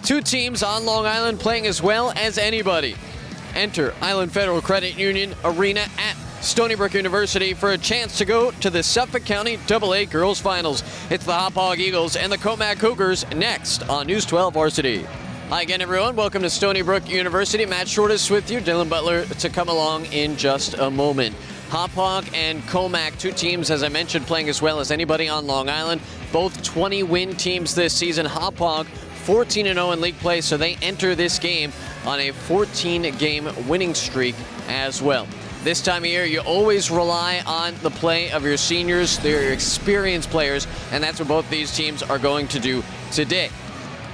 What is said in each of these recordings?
Two teams on Long Island playing as well as anybody. Enter Island Federal Credit Union Arena at Stony Brook University for a chance to go to the Suffolk County AA Girls Finals. It's the Hauppauge Eagles and the Commack Cougars next on News 12 Varsity. Hi again, everyone. Welcome to Stony Brook University. Matt Shortis with you. Dylan Butler to come along in just a moment. Hauppauge and Commack, two teams, as I mentioned, playing as well as anybody on Long Island. Both 20-win teams this season. Hauppauge 14-0 in league play, so they enter this game on a 14-game winning streak as well. This time of year, you always rely on the play of your seniors. They're experienced players, and that's what both these teams are going to do today.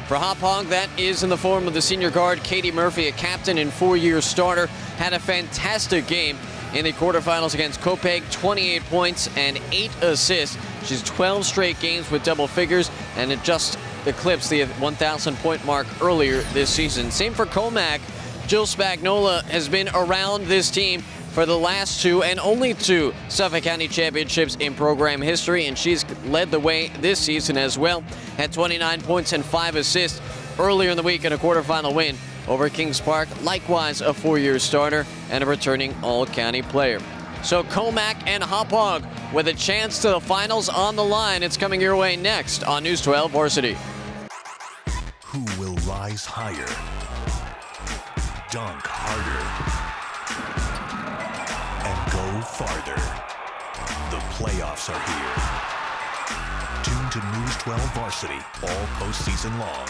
For Hauppauge, that is in the form of the senior guard, Katie Murphy, a captain and four-year starter, had a fantastic game in the quarterfinals against Hauppauge, 28 points and 8 assists. She's 12 straight games with double figures, and it just eclipsed the 1,000-point mark earlier this season. Same for Commack. Jill Spagnola has been around this team for the last two and only two Suffolk County championships in program history, and she's led the way this season as well. Had 29 points and 5 assists earlier in the week in a quarterfinal win over Kings Park. Likewise, a four-year starter and a returning all-county player. So Commack and Hauppauge with a chance to the finals on the line. It's coming your way next on News 12 Varsity. Who will rise higher, dunk harder, and go farther? The playoffs are here. Tune to News 12 Varsity all postseason long.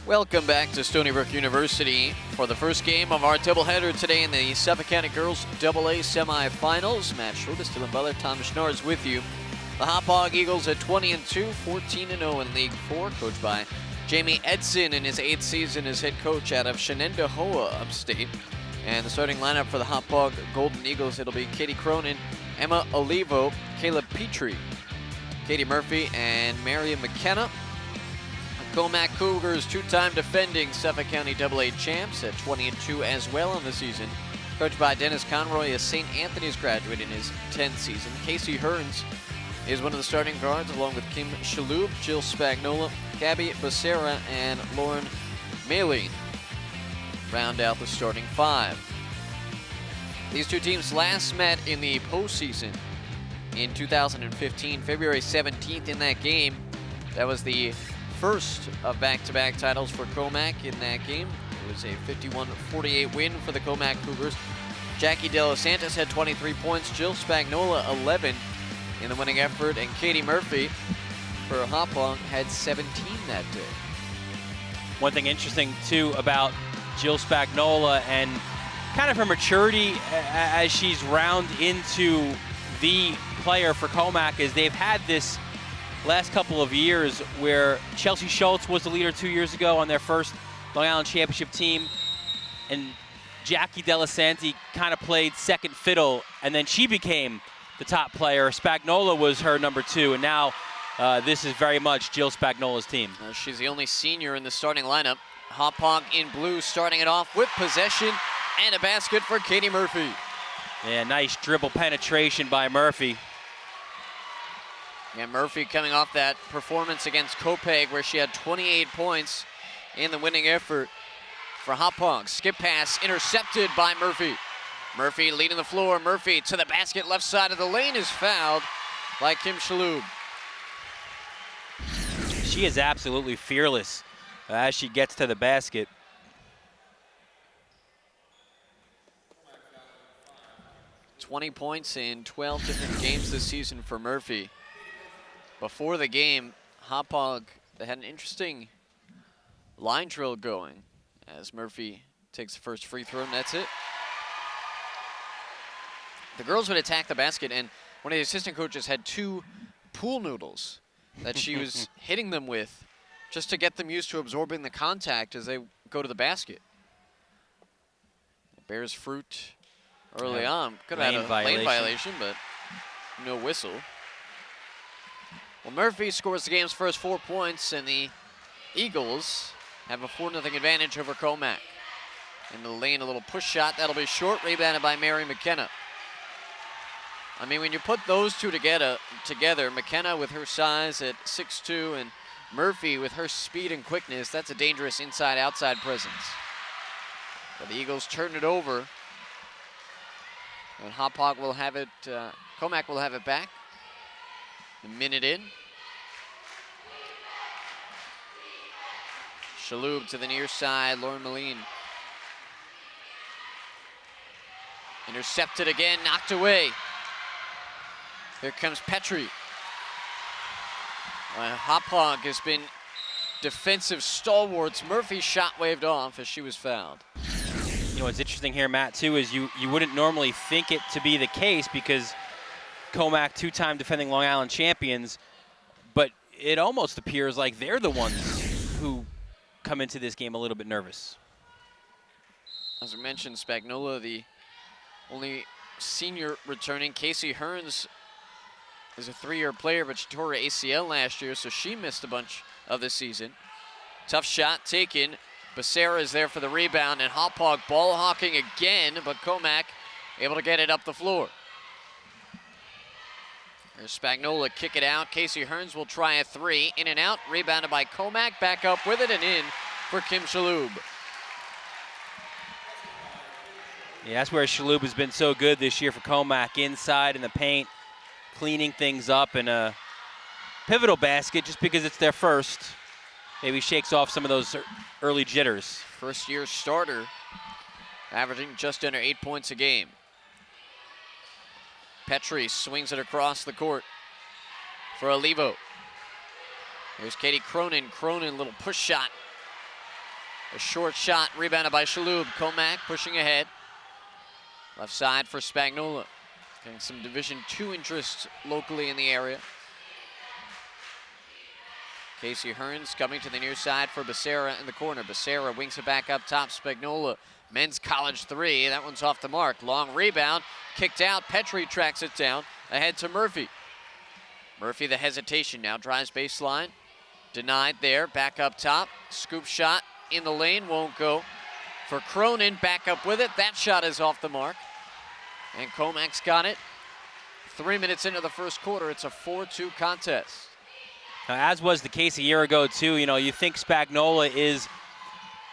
Welcome back to Stony Brook University for the first game of our doubleheader today in the Suffolk County Girls AA semifinals. Matt Shortis, Dylan Butler, Thomas Schnars with you. The Hauppauge Eagles at 20-2, 14-0 in League 4, coached by Jamie Edson in his 8th season as head coach out of Shenendehowa upstate. And the starting lineup for the Hauppauge Golden Eagles, it'll be Katie Cronin, Emma Olivo, Caleb Petrie, Katie Murphy, and Marion McKenna. The Commack Cougars, two-time defending Suffolk County AA champs at 20-2 as well on the season. Coached by Dennis Conroy, a St. Anthony's graduate in his 10th season. Casey Hearns is one of the starting guards, along with Kim Shalhoub, Jill Spagnola, Gabby Becerra, and Lauren Maylene. Round out the starting five. These two teams last met in the postseason in 2015, February 17th in that game. That was the first of back-to-back titles for Commack in that game. It was a 51-48 win for the Commack Cougars. Jackie De Los Santos had 23 points, Jill Spagnola 11 in the winning effort, and Katie Murphy for Hauppauge had 17 that day. One thing interesting too about Jill Spagnola and kind of her maturity as she's round into the player for Commack is they've had this last couple of years where Chelsea Schultz was the leader 2 years ago on their first Long Island Championship team, and Jackie Delasanti kind of played second fiddle, and then she became the top player. Spagnola was her number 2, and now this is very much Jill Spagnola's team. She's the only senior in the starting lineup. Hauppauge in blue starting it off with possession and a basket for Katie Murphy. Yeah, nice dribble penetration by Murphy. Yeah, Murphy coming off that performance against Hauppauge where she had 28 points in the winning effort for Hauppauge. Skip pass intercepted by Murphy. Murphy leading the floor. Murphy to the basket, left side of the lane, is fouled by Kim Shalhoub. She is absolutely fearless as she gets to the basket. "20 points in 12 different games this season for Murphy. Before the game, Hauppauge, they had an interesting line drill going as Murphy takes the first free throw, and that's it. The girls would attack the basket, and one of the assistant coaches had 2 pool noodles that she was hitting them with just to get them used to absorbing the contact as they go to the basket. It bears fruit early on. Could have had a lane violation, but no whistle. Well, Murphy scores the game's first 4 points, and the Eagles have a 4-0 advantage over Commack. In the lane, a little push shot. That'll be short, rebounded by Mary McKenna. I mean, when you put those two together, McKenna with her size at 6'2", and Murphy, with her speed and quickness, that's a dangerous inside-outside presence. But the Eagles turn it over. And Hauppauge will have it, Commack will have it back. A minute in. Shalhoub to the near side, Lauren Moline. Intercepted again, knocked away. Here comes Petrie. Hauppauge has been defensive stalwarts. Murphy's shot waved off as she was fouled. You know what's interesting here, Matt, too, is you wouldn't normally think it to be the case because Commack, two-time defending Long Island champions, but it almost appears like they're the ones who come into this game a little bit nervous. As I mentioned, Spagnola, the only senior returning. Casey Hearns is a 3-year player, but she tore her ACL last year, so she missed a bunch of the season. Tough shot taken. Becerra is there for the rebound, and Hauppauge ball hawking again, but Commack able to get it up the floor. There's Spagnola, kick it out. Casey Hearns will try a 3, in and out, rebounded by Commack, back up with it and in for Kim Shalhoub. Yeah, that's where Shalhoub has been so good this year for Commack, inside in the paint, cleaning things up in a pivotal basket just because it's their first. Maybe shakes off some of those early jitters. First-year starter, averaging just under 8 points a game. Petrie swings it across the court for Olivo. Here's Katie Cronin. Cronin, little push shot. A short shot, rebounded by Shalhoub. Commack pushing ahead. Left side for Spagnola. Getting some Division II interest locally in the area. Casey Hearns coming to the near side for Becerra in the corner. Becerra wings it back up top. Spagnola, men's college 3. That one's off the mark. Long rebound, kicked out. Petrie tracks it down. Ahead to Murphy. Murphy, the hesitation now, drives baseline. Denied there, back up top. Scoop shot in the lane, won't go. For Cronin, back up with it. That shot is off the mark. And Commack's got it. 3 minutes into the first quarter, it's a 4-2 contest. Now, as was the case a year ago, too, you know, you think Spagnola is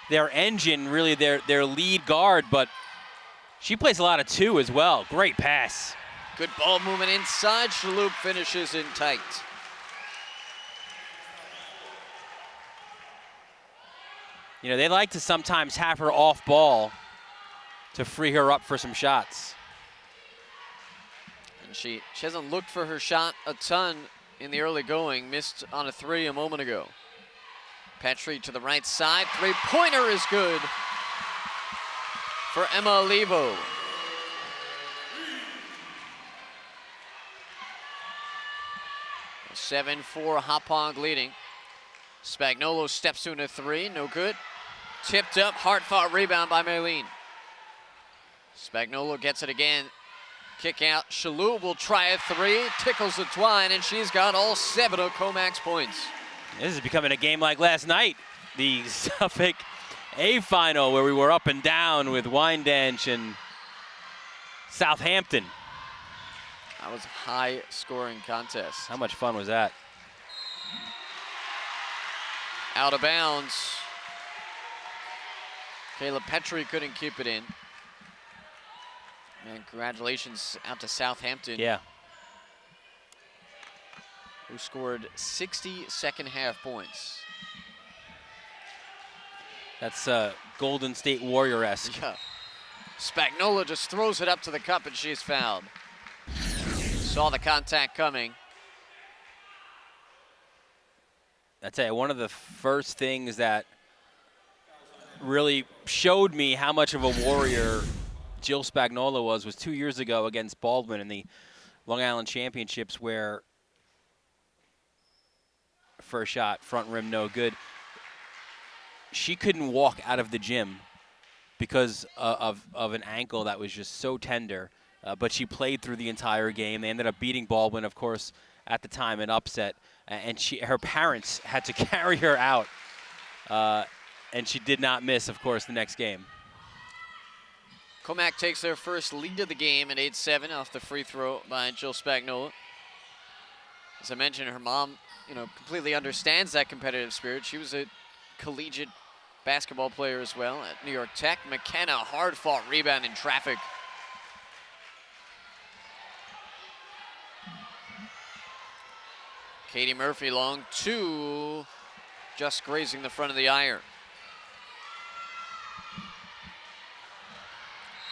their engine, really their lead guard, but she plays a lot of 2 as well. Great pass. Good ball movement inside. Shalhoub finishes in tight. You know, they like to sometimes have her off ball to free her up for some shots. And she hasn't looked for her shot a ton in the early going. Missed on a 3 a moment ago. Petrie to the right side. 3-pointer is good for Emma Olivo. A 7-4 Hauppauge leading. Spagnola steps to a 3, no good. Tipped up, hard-fought rebound by Moline. Spagnola gets it again. Kick out. Shalhoub will try a 3, tickles the twine, and she's got all 7 of Commack's points. This is becoming a game like last night, the Suffolk A final, where we were up and down with Wyandanch and Southampton. That was a high-scoring contest. How much fun was that? Out of bounds. Kayla Petrie couldn't keep it in. And congratulations out to Southampton. Yeah. Who scored 60 second-half points. That's Golden State Warrior-esque. Yeah. Spagnola just throws it up to the cup and she's fouled. Saw the contact coming. I tell you, one of the first things that really showed me how much of a warrior Jill Spagnola was 2 years ago against Baldwin in the Long Island Championships, where first shot, front rim, no good. She couldn't walk out of the gym because of an ankle that was just so tender, but she played through the entire game. They ended up beating Baldwin, of course, at the time, an upset, and her parents had to carry her out, and she did not miss, of course, the next game. Commack takes their first lead of the game at 8-7 off the free throw by Jill Spagnola. As I mentioned, her mom completely understands that competitive spirit. She was a collegiate basketball player as well at New York Tech. McKenna, hard-fought rebound in traffic. Katie Murphy, long two, just grazing the front of the iron.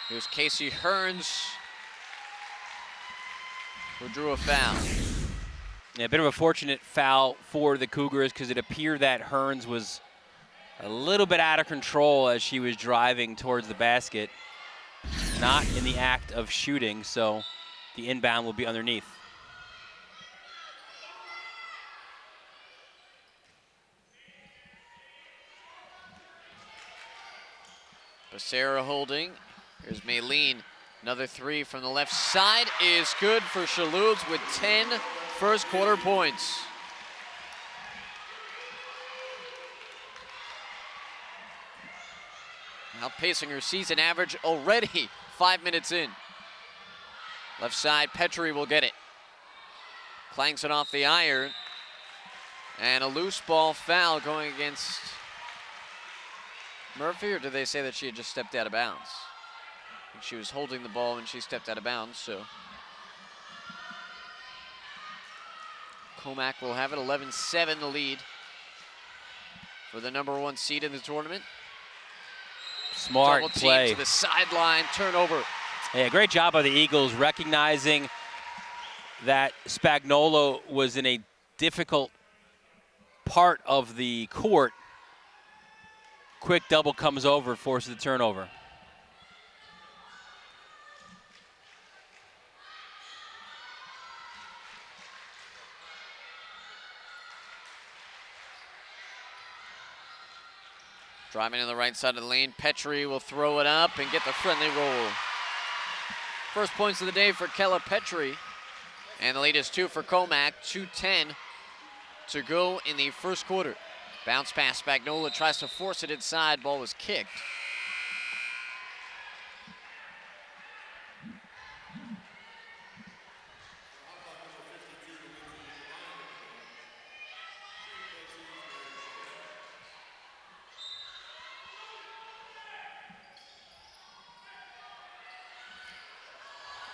Here's Casey Hearns, who drew a foul. Yeah, a bit of a fortunate foul for the Cougars because it appeared that Hearns was a little bit out of control as she was driving towards the basket. Not in the act of shooting, so the inbound will be underneath. Becerra holding. Here's Maylene. Another three from the left side is good for Shaloubs with 10 first quarter points. Outpacing her season average already 5 minutes in. Left side, Petrie will get it. Clangs it off the iron. And a loose ball foul going against Murphy, or did they say that she had just stepped out of bounds? I think she was holding the ball when she stepped out of bounds, so. Commack will have it, 11-7 the lead for the #1 seed in the tournament. Smart Double team play. to the sideline, turnover. Yeah, great job by the Eagles recognizing that Spagnuolo was in a difficult part of the court. Quick double comes over, forces the turnover. Driving in the right side of the lane, Petrie will throw it up and get the friendly roll. First points of the day for Kella Petrie. And the lead is 2 for Commack, 2:10 to go in the first quarter. Bounce pass, Spagnuolo tries to force it inside, ball was kicked.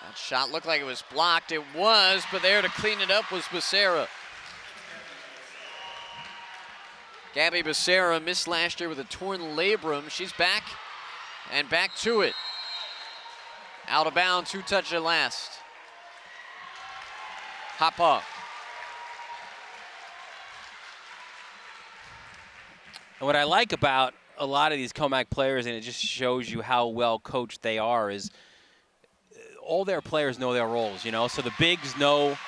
That shot looked like it was blocked. It was, but there to clean it up was Becerra. Gabby Becerra missed last year with a torn labrum. She's back and back to it. Out of bounds, who touched it last? Hauppauge. And what I like about a lot of these Commack players, and it just shows you how well coached they are, is all their players know their roles, you know? So the bigs know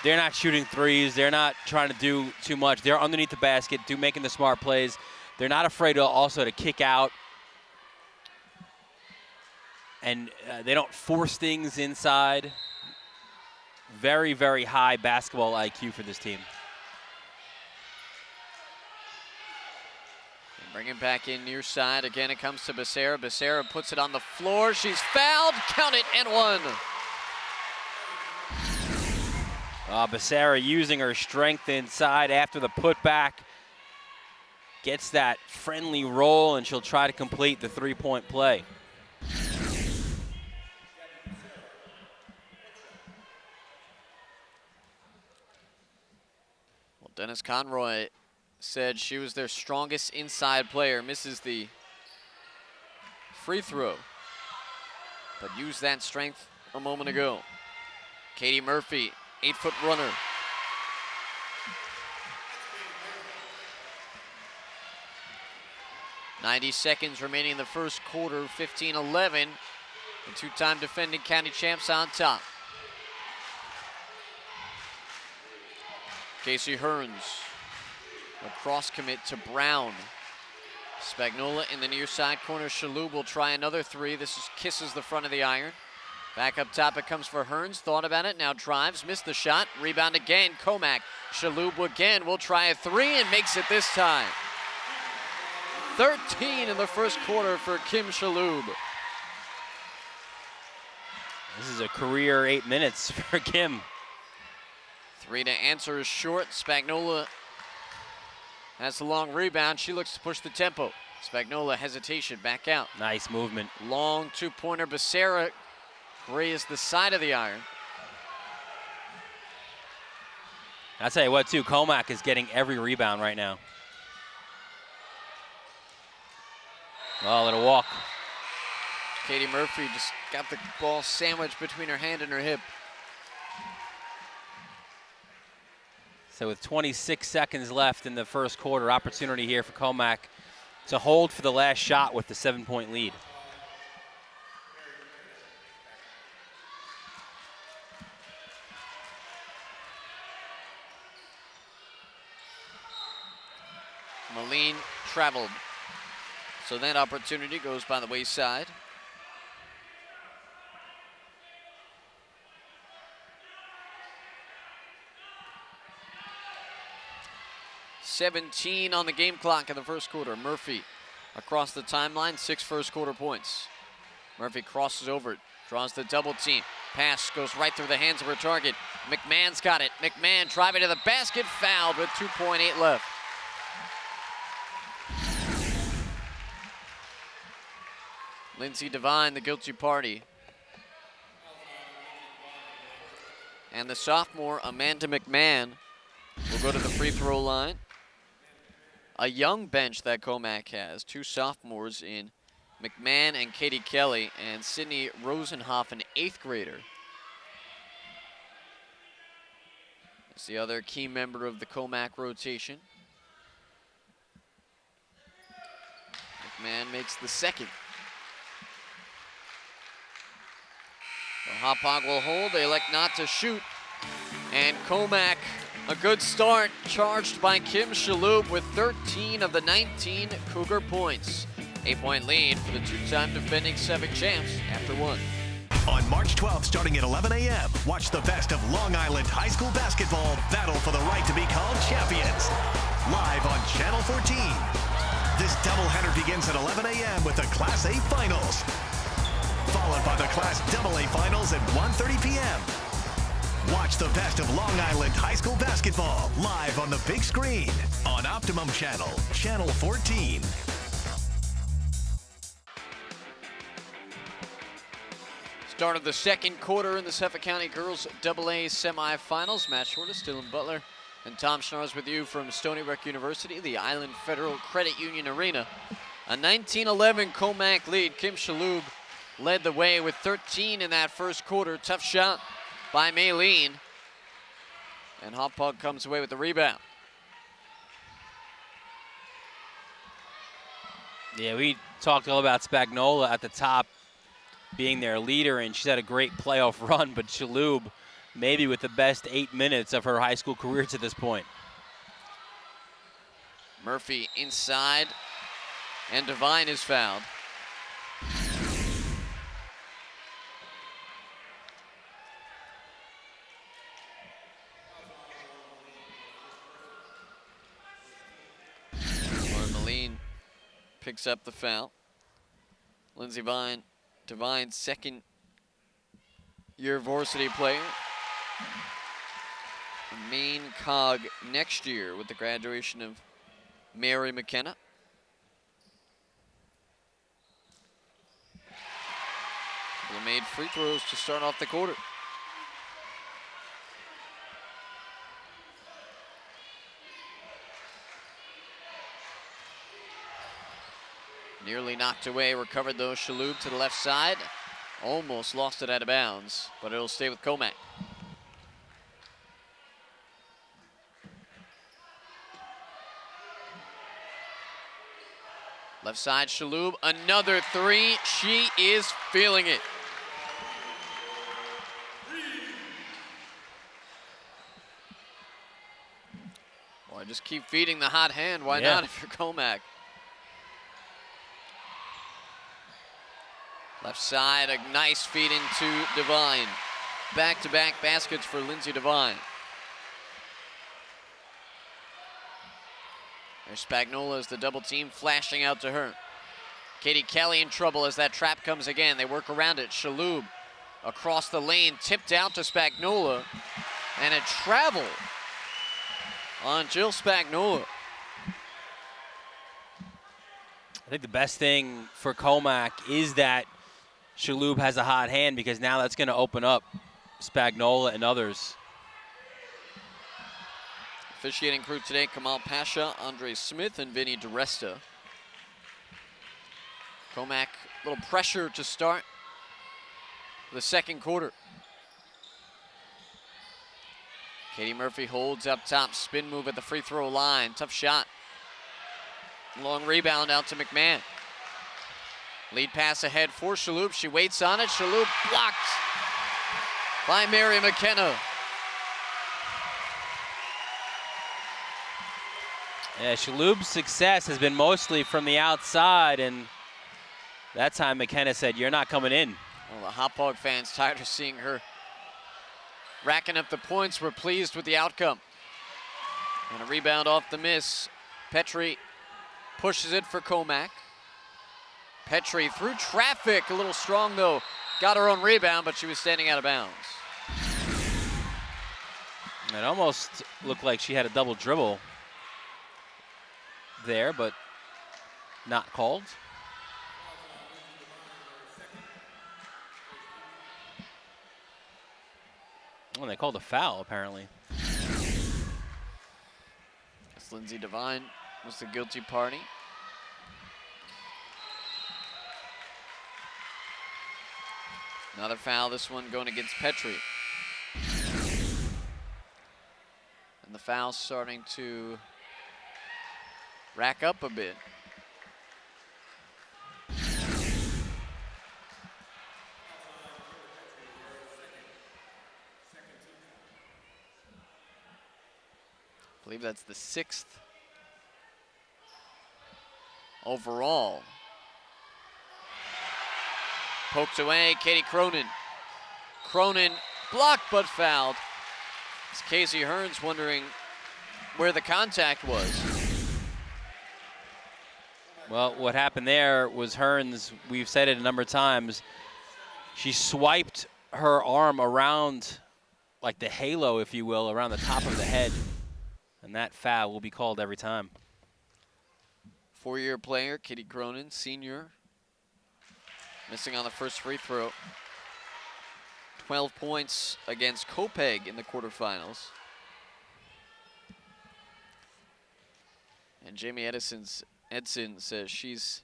they're not shooting threes. They're not trying to do too much. They're underneath the basket, making the smart plays. They're not afraid also to kick out. And they don't force things inside. Very, very high basketball IQ for this team. Bring him back in near side. Again, it comes to Becerra. Becerra puts it on the floor. She's fouled. Count it and one. Becerra using her strength inside after the putback. Gets that friendly roll, and she'll try to complete the three-point play. Well, Dennis Conroy said she was their strongest inside player. Misses the free throw, but used that strength a moment ago. Katie Murphy, 8-foot runner. .90 seconds remaining in the first quarter, 15-11. The two-time defending county champs on top. Casey Hearns. A cross commit to Brown. Spagnuolo in the near side corner. Shaloub will try another three. This kisses the front of the iron. Back up top it comes for Hearns. Thought about it, now drives, missed the shot. Rebound again, Commack. Shaloub again will try a three and makes it this time. 13 in the first quarter for Kim Shaloub. This is a career 8 minutes for Kim. Rita answers short. Spagnola has the long rebound. She looks to push the tempo. Spagnola hesitation, back out. Nice movement. Long two-pointer. Becerra grazed the side of the iron. I'll tell you what, too, Commack is getting every rebound right now. Oh, little walk. Katie Murphy just got the ball sandwiched between her hand and her hip. So with 26 seconds left in the first quarter, opportunity here for Commack to hold for the last shot with the 7-point lead. Moline traveled. So that opportunity goes by the wayside. .17 on the game clock in the first quarter. Murphy across the timeline, 6 first quarter points. Murphy crosses over it, draws the double team. Pass goes right through the hands of her target. McMahon's got it. McMahon driving to the basket, fouled with 2.8 left. Lindsay Devine, the guilty party. And the sophomore, Amanda McMahon, will go to the free throw line. A young bench that Commack has. 2 sophomores in McMahon and Katie Kelly, and Sydney Rosenhoff, an 8th grader. That's the other key member of the Commack rotation. McMahon makes the second. So Hauppauge will hold, they elect not to shoot. And Commack, a good start, charged by Kim Shalhoub with 13 of the 19 Cougar points. 8-point lead for the 2-time defending Suffolk champs after 1. On March 12th, starting at 11 a.m., watch the best of Long Island high school basketball battle for the right to be called champions. Live on Channel 14. This doubleheader begins at 11 a.m. with the Class A Finals, followed by the Class AA Finals at 1:30 p.m. Watch the best of Long Island high school basketball live on the big screen on Optimum Channel, Channel 14. Start of the second quarter in the Suffolk County Girls AA semifinals. Matt Shortis, Dylan Butler, and Tom Schnars with you from Stony Brook University, the Island Federal Credit Union Arena. A 19-11 Commack lead. Kim Shalhoub led the way with 13 in that first quarter. Tough shot by Maylene. And Hauppauge comes away with the rebound. Yeah, we talked all about Spagnola at the top being their leader, and she's had a great playoff run, but Shalhoub maybe with the best 8 minutes of her high school career to this point. Murphy inside, and Devine is fouled. Moline picks up the foul. Lindsey Devine's second year varsity player. A main cog next year with the graduation of Mary McKenna. Couple made free throws to start off the quarter. Nearly knocked away, recovered though Shalhoub to the left side. Almost lost it out of bounds, but it'll stay with Commack. Left side, Shalhoub, another 3. She is feeling it. Boy, just keep feeding the hot hand. Why not if you're Commack? Left side, a nice feed into Devine. Back-to-back baskets for Lindsay Devine. There's Spagnola as the double team flashing out to her. Katie Kelly in trouble as that trap comes again. They work around it. Shalhoub across the lane, tipped out to Spagnola. And a travel on Jill Spagnola. I think the best thing for Commack is that Shalhoub has a hot hand, because now that's going to open up Spagnola and others. Officiating crew today, Kamal Pasha, Andre Smith, and Vinny DeResta. Commack, a little pressure to start the second quarter. Katie Murphy holds up top, spin move at the free throw line, tough shot. Long rebound out to McMahon. Lead pass ahead for Shalhoub, she waits on it, Shalhoub blocked by Mary McKenna. Yeah, Shalhoub's success has been mostly from the outside, and that time McKenna said, "You're not coming in." Well, the Hauppauge fans, tired of seeing her racking up the points, were pleased with the outcome. And a rebound off the miss. Petrie pushes it for Commack. Petrie through traffic, a little strong though. Got her own rebound, but she was standing out of bounds. It almost looked like she had a double dribble there, but not called. Well, they called a foul, apparently. As Lindsay Devine was the guilty party. Another foul, this one going against Petrie. And the foul starting to rack up a bit. I believe that's the 6th overall. Poked away, Katie Cronin. Cronin blocked but fouled. It's Casey Hearns wondering where the contact was. Well, what happened there was Hearns, we've said it a number of times, she swiped her arm around, like the halo, if you will, around the top of the head. And that foul will be called every time. Four-year player, Katie Cronin, senior. Missing on the first free throw. 12 points against Hauppauge in the quarterfinals. And Jamie Edson says she's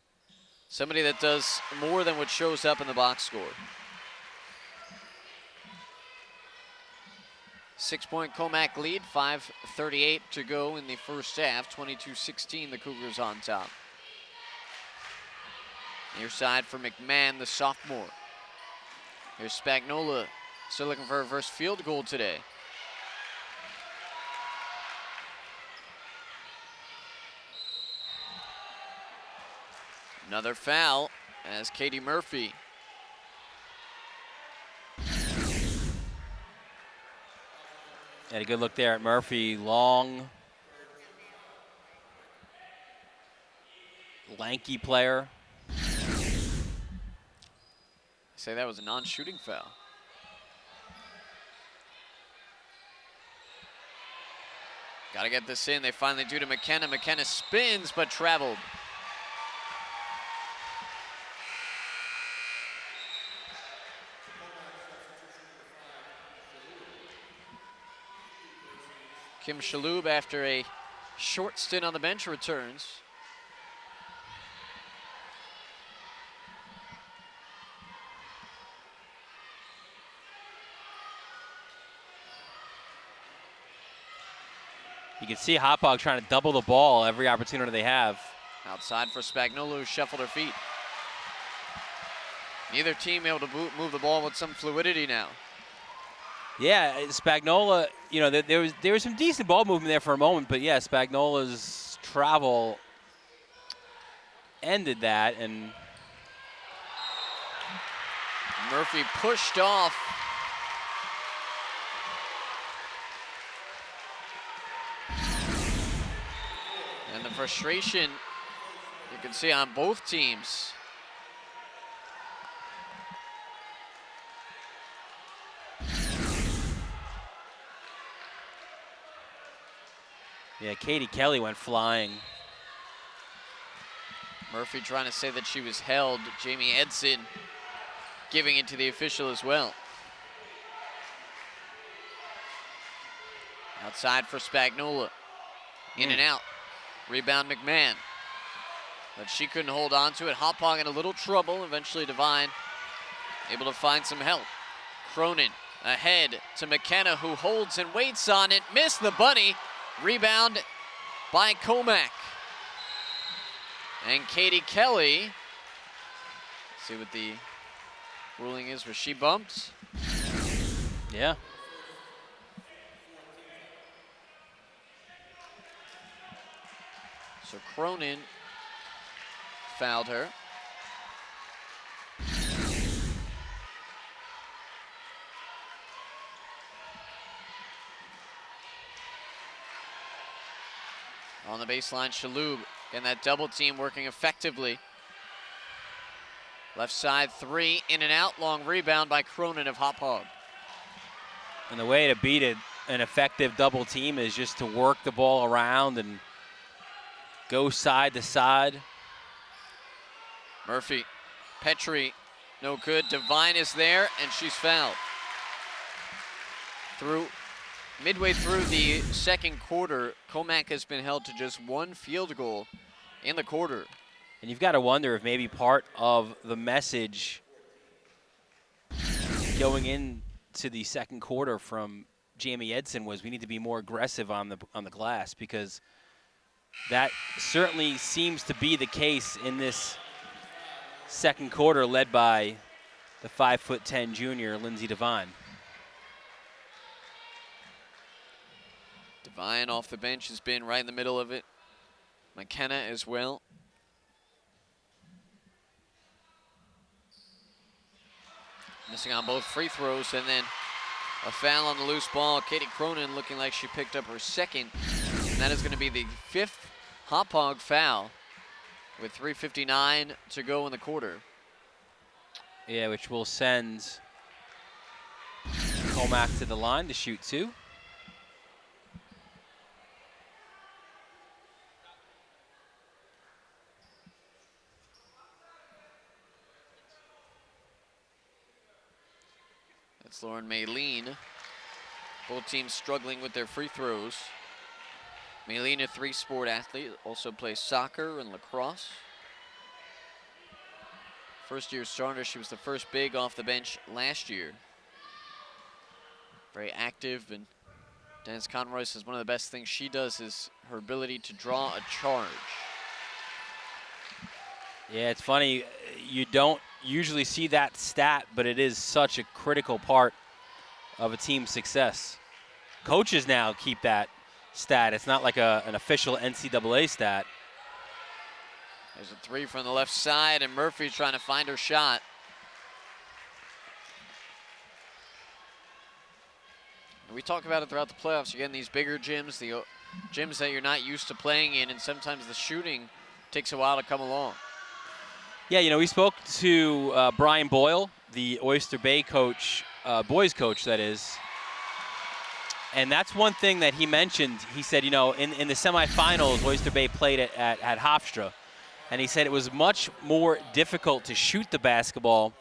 somebody that does more than what shows up in the box score. 6-point Commack lead, 5:38 to go in the first half. 22-16, the Cougars on top. Near side for McMahon, the sophomore. Here's Spagnola, still looking for her first field goal today. Another foul as Katie Murphy. Had a good look there at Murphy. Long, lanky player. Say that was a non-shooting foul. Got to get this in. They finally do to McKenna. McKenna spins but traveled. Kim Shalhoub, after a short stint on the bench, returns. You can see Hauppauge trying to double the ball every opportunity they have. Outside for Spagnola, who shuffled her feet. Neither team able to move the ball with some fluidity now. Yeah, Spagnola, you know, there was some decent ball movement there for a moment, but yeah, Spagnola's travel ended that, and Murphy pushed off. And the frustration you can see on both teams. Yeah, Katie Kelly went flying. Murphy trying to say that she was held. Jamie Edson giving it to the official as well. Outside for Spagnola. In and out. Rebound McMahon. But she couldn't hold on to it. Hauppauge in a little trouble. Eventually Devine able to find some help. Cronin ahead to McKenna, who holds and waits on it. Missed the bunny. Rebound by Commack. And Katie Kelly. Let's see what the ruling is. Was she bumped? Yeah. So Cronin fouled her. On the baseline, Shalhoub and that double team working effectively. Left side three, in and out, long rebound by Cronin of Hauppauge. And the way to beat an effective double team is just to work the ball around and go side to side. Murphy, Petrie, no good. Devine is there, and she's fouled. Midway through the second quarter, Commack has been held to just one field goal in the quarter. And you've got to wonder if maybe part of the message going into the second quarter from Jamie Edson was we need to be more aggressive on the glass, because that certainly seems to be the case in this second quarter, led by the 5'10" junior Lindsay Devine. Devine off the bench has been right in the middle of it. McKenna as well. Missing on both free throws, and then a foul on the loose ball. Katie Cronin looking like she picked up her second. And that is going to be the fifth Hauppauge foul with 3:59 to go in the quarter. Yeah, which will send Commack to the line to shoot two. That's Lauren Maylene. Both teams struggling with their free throws. Maylene, a three-sport athlete, also plays soccer and lacrosse. First-year starter, she was the first big off the bench last year. Very active, and Dennis Conroy says one of the best things she does is her ability to draw a charge. Yeah, it's funny, you don't usually see that stat, but it is such a critical part of a team's success. Coaches now keep that stat. It's not like an official NCAA stat. There's a three from the left side, and Murphy's trying to find her shot. And we talk about it throughout the playoffs. Again, these bigger gyms, the gyms that you're not used to playing in, and sometimes the shooting takes a while to come along. Yeah, you know, we spoke to Brian Boyle, the Oyster Bay coach, boys coach, that is. And that's one thing that he mentioned. He said, you know, in the semifinals, Oyster Bay played at Hofstra. And he said it was much more difficult to shoot the basketball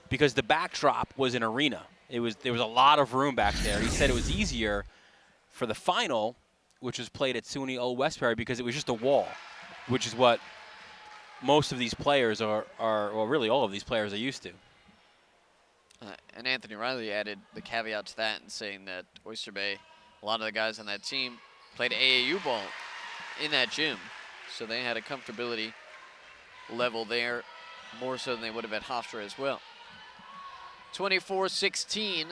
because the backdrop was an arena. There was a lot of room back there. He said it was easier for the final, which was played at SUNY Old Westbury, because it was just a wall, which is what most of these players or really all of these players are used to. And Anthony Riley added the caveat to that and saying that Oyster Bay, a lot of the guys on that team played AAU ball in that gym. So they had a comfortability level there, more so than they would have at Hofstra as well. 24-16.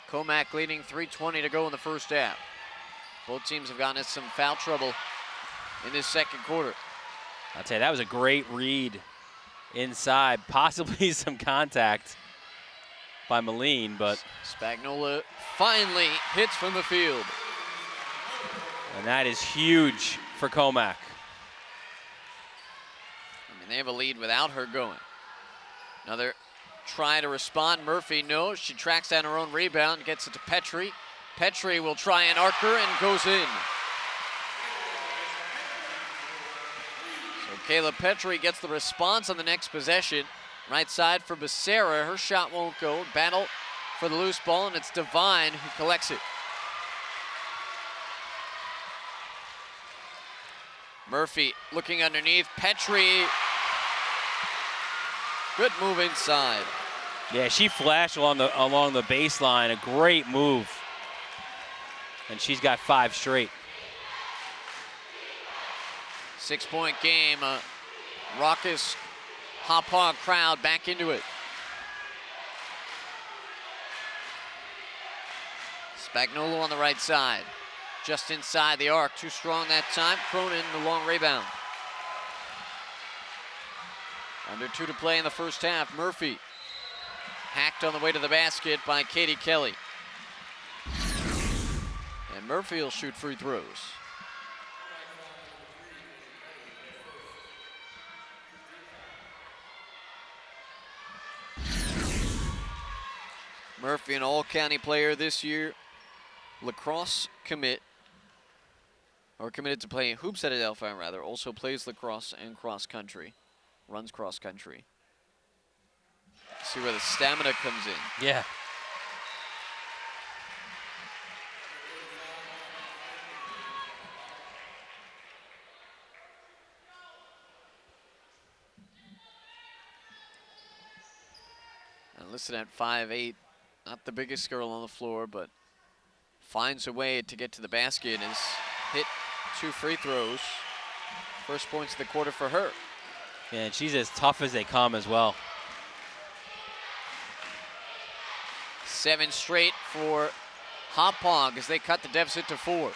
Commack leading, 3:20 to go in the first half. Both teams have gotten into some foul trouble in this second quarter. I'll tell you, that was a great read inside, possibly some contact by Maylene, but Spagnola finally hits from the field. And that is huge for Commack. I mean, they have a lead without her going. Another try to respond. Murphy, no. She tracks down her own rebound, gets it to Petrie. Petrie will try an arcer and goes in. So Kayla Petrie gets the response on the next possession. Right side for Becerra. Her shot won't go. Battle for the loose ball, and it's Devine who collects it. Murphy looking underneath. Petrie. Good move inside. Yeah, she flashed along the baseline. A great move. And she's got 5 straight. 6-point game. Raucous Hauppauge crowd back into it. Spagnuolo on the right side. Just inside the arc. Too strong that time. Cronin, the long rebound. Under 2 to play in the first half. Murphy hacked on the way to the basket by Katie Kelly. And Murphy will shoot free throws. Murphy, an all-county player this year. Lacrosse commit, or committed to playing hoops at Adelphi rather. Also plays lacrosse and cross country. Runs cross country. See where the stamina comes in. Yeah. And listed at 5'8", not the biggest girl on the floor, but finds a way to get to the basket and has hit 2 free throws. First points of the quarter for her. Yeah, and she's as tough as they come as well. 7 straight for Hauppauge as they cut the deficit to 4.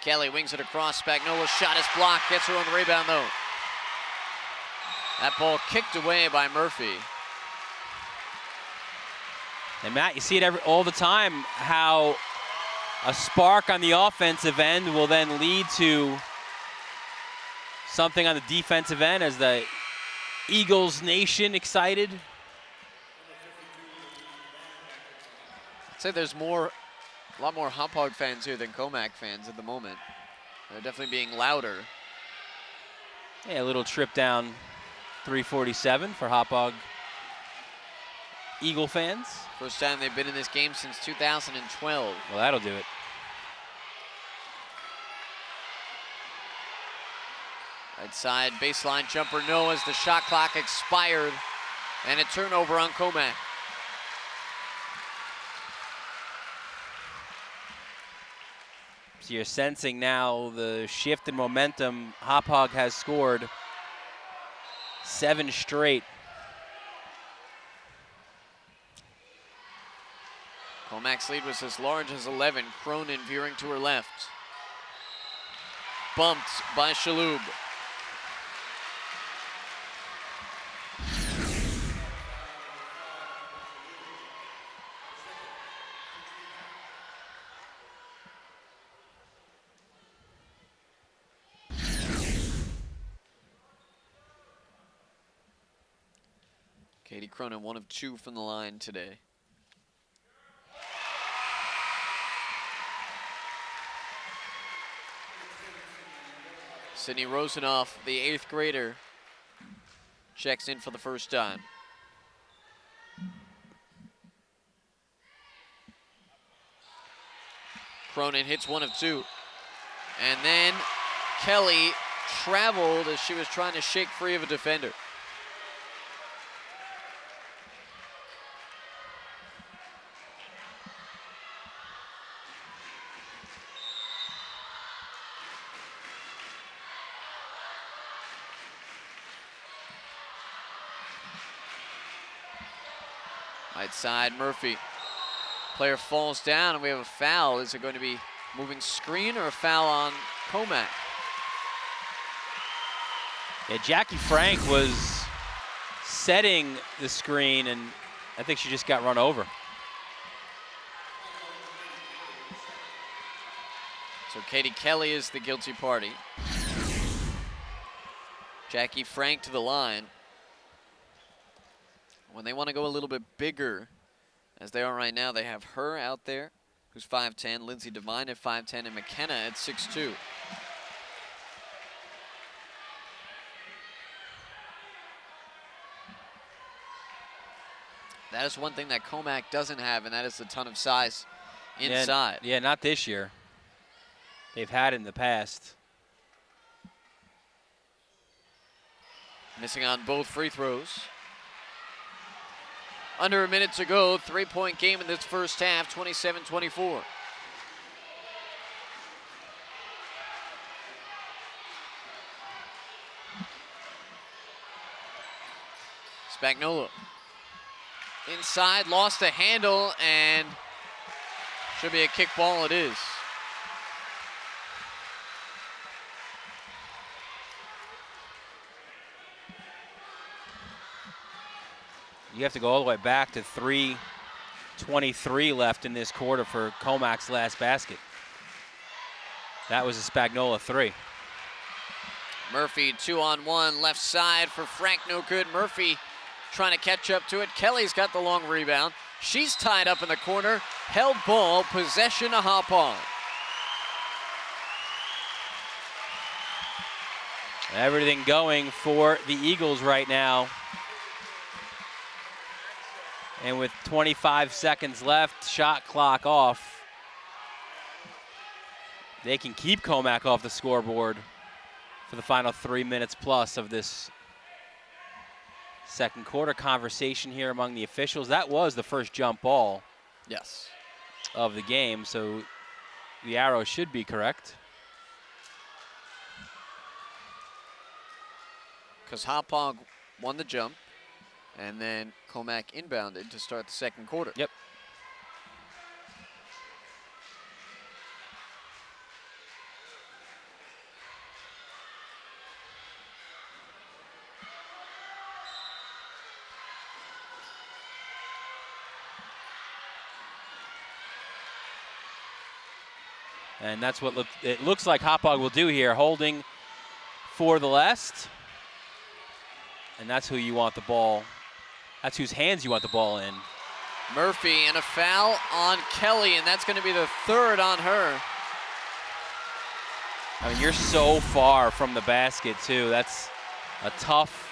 Kelly wings it across. Spagnuolo's shot is blocked. Gets her on the rebound though. That ball kicked away by Murphy. And Matt, you see it all the time, how a spark on the offensive end will then lead to something on the defensive end as the Eagles Nation excited. I'd say there's a lot more Hauppauge fans here than Commack fans at the moment. They're definitely being louder. Yeah, a little trip down 347 for Hauppauge Eagle fans. First time they've been in this game since 2012. Well, that'll do it. Right side baseline jumper, no, as the shot clock expired, and a turnover on Commack. So you're sensing now the shift in momentum. Hauppauge has scored 7 straight. Commack's lead was as large as 11. Cronin veering to her left. Bumped by Shaloub. Katie Cronin, 1 of 2 from the line today. Sydney Rosenoff, the 8th grader, checks in for the first time. Cronin hits 1 of 2. And then Kelly traveled as she was trying to shake free of a defender. Right side, Murphy. Player falls down and we have a foul. Is it going to be moving screen or a foul on Commack? Yeah, Jackie Frank was setting the screen and I think she just got run over. So Katie Kelly is the guilty party. Jackie Frank to the line. When they want to go a little bit bigger As they are right now, they have her out there, who's 5'10", Lindsay Devine at 5'10", and McKenna at 6'2". That is one thing that Commack doesn't have, and that is a ton of size inside. Yeah, not this year. They've had it in the past. Missing on both free throws. Under a minute to go, 3-point game in this first half, 27-24. Spagnola. Inside, lost the handle, and should be a kick ball. It is. You have to go all the way back to 3:23 left in this quarter for Commack's last basket. That was a Spagnola 3. Murphy 2-on-1, left side for Frank, no good. Murphy trying to catch up to it. Kelly's got the long rebound. She's tied up in the corner. Held ball, possession to Hauppauge. Everything going for the Eagles right now. And with 25 seconds left, shot clock off, they can keep Commack off the scoreboard for the final 3 minutes plus of this second quarter. Conversation here among the officials. That was the first jump ball, yes, of the game, so the arrow should be correct. Because Hauppauge won the jump, and then Commack inbounded to start the second quarter. Yep. And that's what it looks like Hauppauge will do here, holding for the last. And that's who you want the ball. That's whose hands you want the ball in. Murphy, and a foul on Kelly, and that's going to be the third on her. I mean, you're so far from the basket, too. That's a tough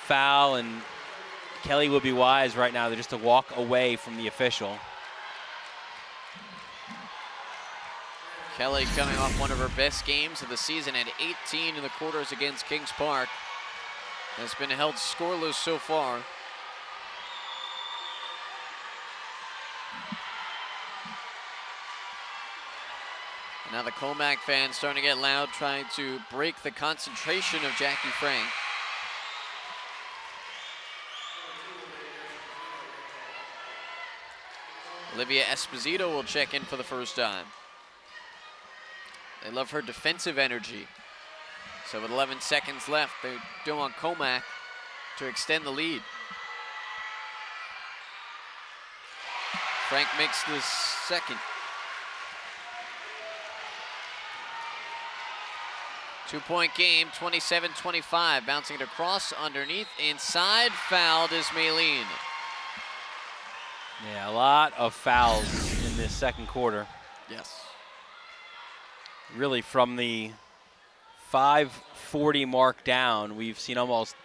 foul, and Kelly would be wise right now just to walk away from the official. Kelly coming off one of her best games of the season at 18 in the quarters against Kings Park. Has been held scoreless so far. And now the Commack fans starting to get loud, trying to break the concentration of Jackie Frank. Olivia Esposito will check in for the first time. They love her defensive energy. So with 11 seconds left, they do want Commack to extend the lead. Frank makes the second. 2-point game, 27-25. Bouncing it across, underneath, inside. Fouled is Maylene. Yeah, a lot of fouls in this second quarter. Yes. Really, from the 5:40 mark down, we've seen almost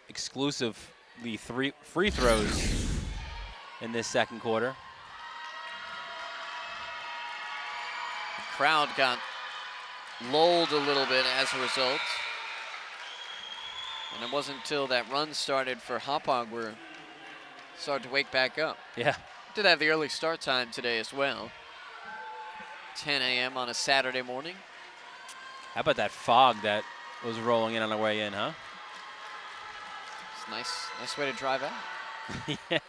exclusively 3 free throws in this second quarter. The crowd got lulled a little bit as a result. And it wasn't until that run started for Hauppauge where it started to wake back up. Yeah. Did have the early start time today as well. 10 a.m. on a Saturday morning. How about that fog that was rolling in on the way in, huh? It's nice way to drive out. Yes.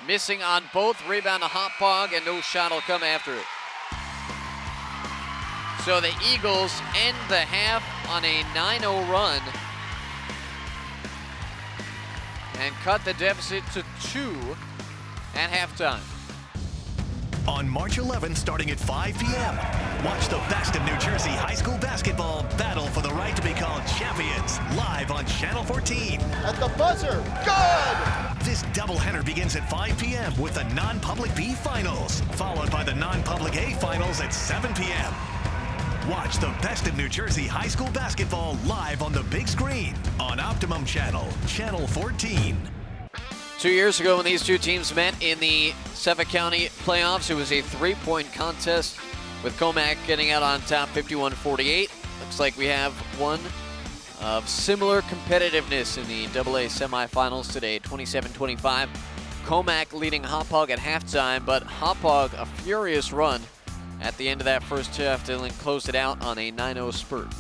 Missing on both, rebound to Hauppauge, and no shot will come after it. So the Eagles end the half on a 9-0 run and cut the deficit to 2 at halftime. On March 11th, starting at 5 p.m., watch the best of New Jersey high school basketball battle for the right to be called champions live on Channel 14. At the buzzer, good! This doubleheader begins at 5 p.m. with the non-public B finals, followed by the non-public A finals at 7 p.m. Watch the best of New Jersey high school basketball live on the big screen on Optimum Channel, Channel 14. 2 years ago when these two teams met in the Suffolk County playoffs, it was a three-point contest with Commack getting out on top 51-48. Looks like we have one of similar competitiveness in the AA semifinals today, 27-25. Commack leading Hauppauge at halftime, but Hauppauge a furious run at the end of that first half to close it out on a 9-0 spurt.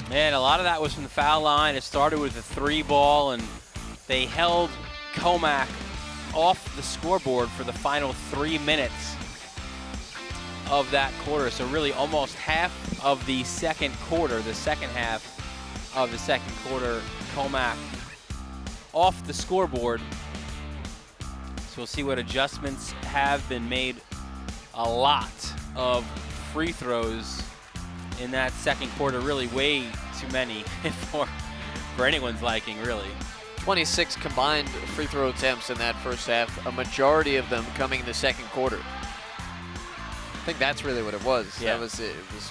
Man, a lot of that was from the foul line. It started with a 3-ball, and they held Commack off the scoreboard for the final 3 minutes of that quarter. So really almost half of the second quarter, the second half of the second quarter, Commack off the scoreboard. So we'll see what adjustments have been made. A lot of free throws in that second quarter, really way too many for anyone's liking, really. 26 combined free throw attempts in that first half, a majority of them coming in the second quarter. I think that's really what it was. Yeah. It was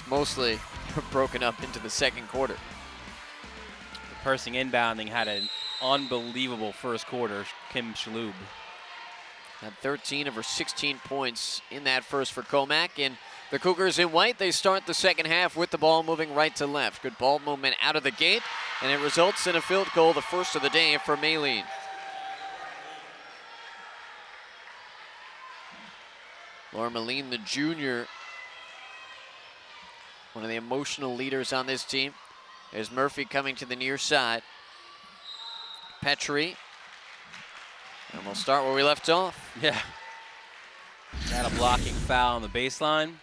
mostly broken up into the second quarter. The person inbounding had an unbelievable first quarter, Kim Shalhoub. Had 13 of her 16 points in that first for Commack. And the Cougars in white, they start the second half with the ball moving right to left. Good ball movement out of the gate, and it results in a field goal, the first of the day for Maylene. Laura Maline, the junior, one of the emotional leaders on this team. There's Murphy coming to the near side. Petrie. And we'll start where we left off. Yeah. Got a blocking foul on the baseline.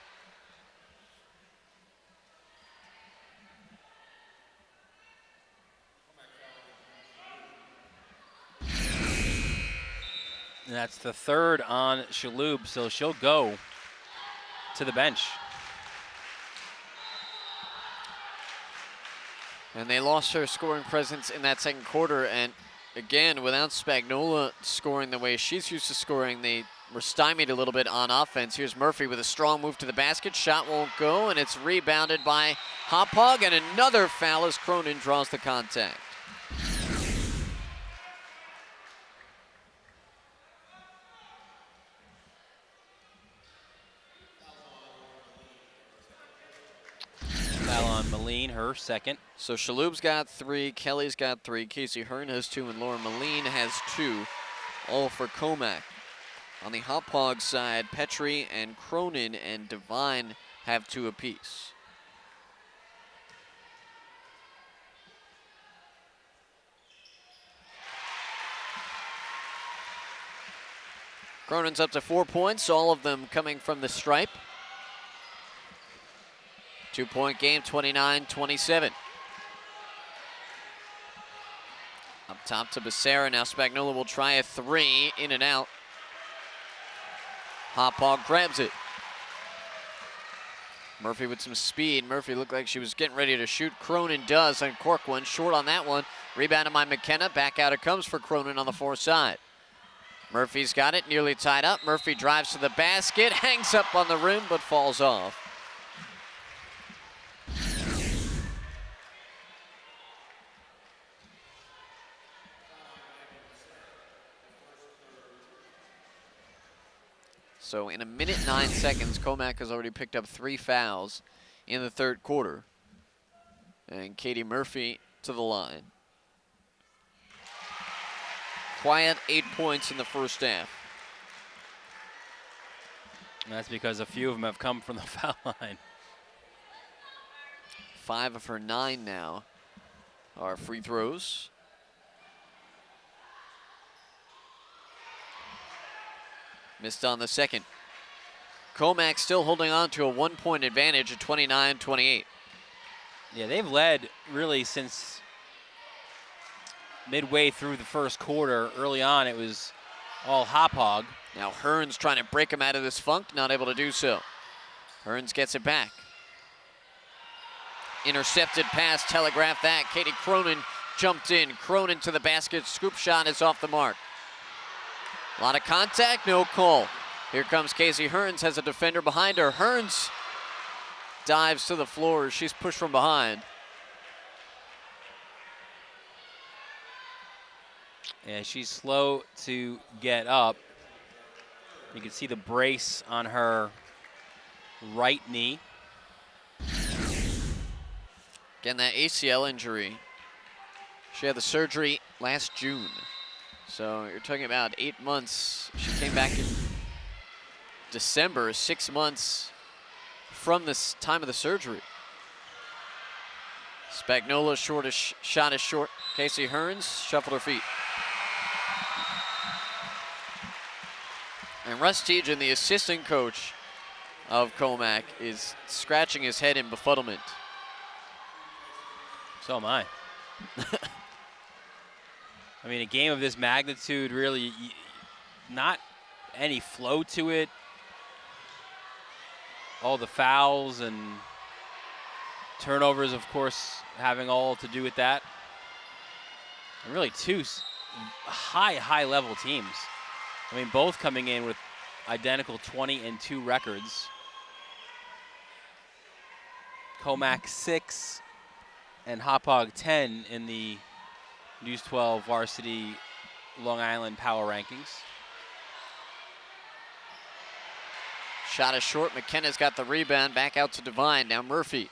And that's the third on Shalhoub, so she'll go to the bench. And they lost her scoring presence in that second quarter, and again, without Spagnola scoring the way she's used to scoring, they were stymied a little bit on offense. Here's Murphy with a strong move to the basket. Shot won't go, and it's rebounded by Hauppauge, and another foul as Cronin draws the contact. Foul on Maline, her second. So Shalhoub's got 3, Kelly's got 3, Casey Hearn has 2, and Laura Maline has 2, all for Commack. On the Hauppauge side, Petrie and Cronin and Devine have 2 apiece. Cronin's up to 4 points, all of them coming from the stripe. 2-point game, 29-27. Up top to Becerra. Now Spagnola will try a 3, in and out. Hauppauge grabs it. Murphy with some speed. Murphy looked like she was getting ready to shoot. Cronin does on cork one, short on that one. Rebounded by McKenna. Back out it comes for Cronin on the far side. Murphy's got it, nearly tied up. Murphy drives to the basket, hangs up on the rim, but falls off. So in a minute 9 seconds, Commack has already picked up 3 fouls in the third quarter. And Katie Murphy to the line. Quiet 8 points in the first half. And that's because a few of them have come from the foul line. 5 of her 9 now are free throws. Missed on the second. Commack still holding on to a 1-point advantage at 29-28. Yeah, they've led really since midway through the first quarter. Early on, it was all Hauppauge. Now Hearns trying to break him out of this funk, not able to do so. Hearns gets it back. Intercepted pass, telegraphed that. Katie Cronin jumped in. Cronin to the basket, scoop shot is off the mark. A lot of contact, no call. Here comes Casey Hearns, has a defender behind her. Hearns dives to the floor. She's pushed from behind. Yeah, she's slow to get up. You can see the brace on her right knee. Again, that ACL injury. She had the surgery last June. So you're talking about 8 months. She came back in December, 6 months from this time of the surgery. Spagnola's shot is short. Casey Hearns shuffled her feet. And Russ Tejan, the assistant coach of Commack, is scratching his head in befuddlement. So am I. I mean, a game of this magnitude, really, not any flow to it. All the fouls and turnovers, of course, having all to do with that. And really two high-level teams. I mean, both coming in with identical 20-2 records. Commack 6 and Hauppauge 10 in the News 12 Varsity Long Island Power Rankings. Shot is short. McKenna's got the rebound. Back out to Devine. Now Murphy.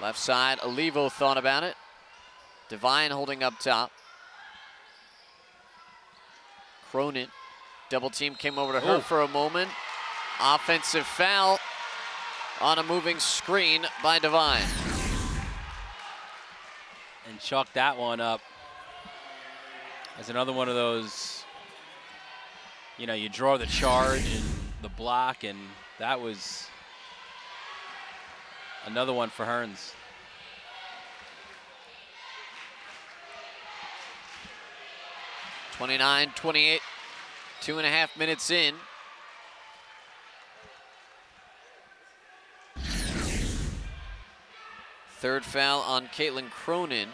Left side. Olivo thought about it. Devine holding up top. Cronin. Double team came over to her for a moment. Offensive foul on a moving screen by Devine. And chalked that one up as another one of those, you know, you draw the charge and the block, and that was another one for Hearns. (29-28), 2.5 minutes in. Third foul on Caitlin Cronin.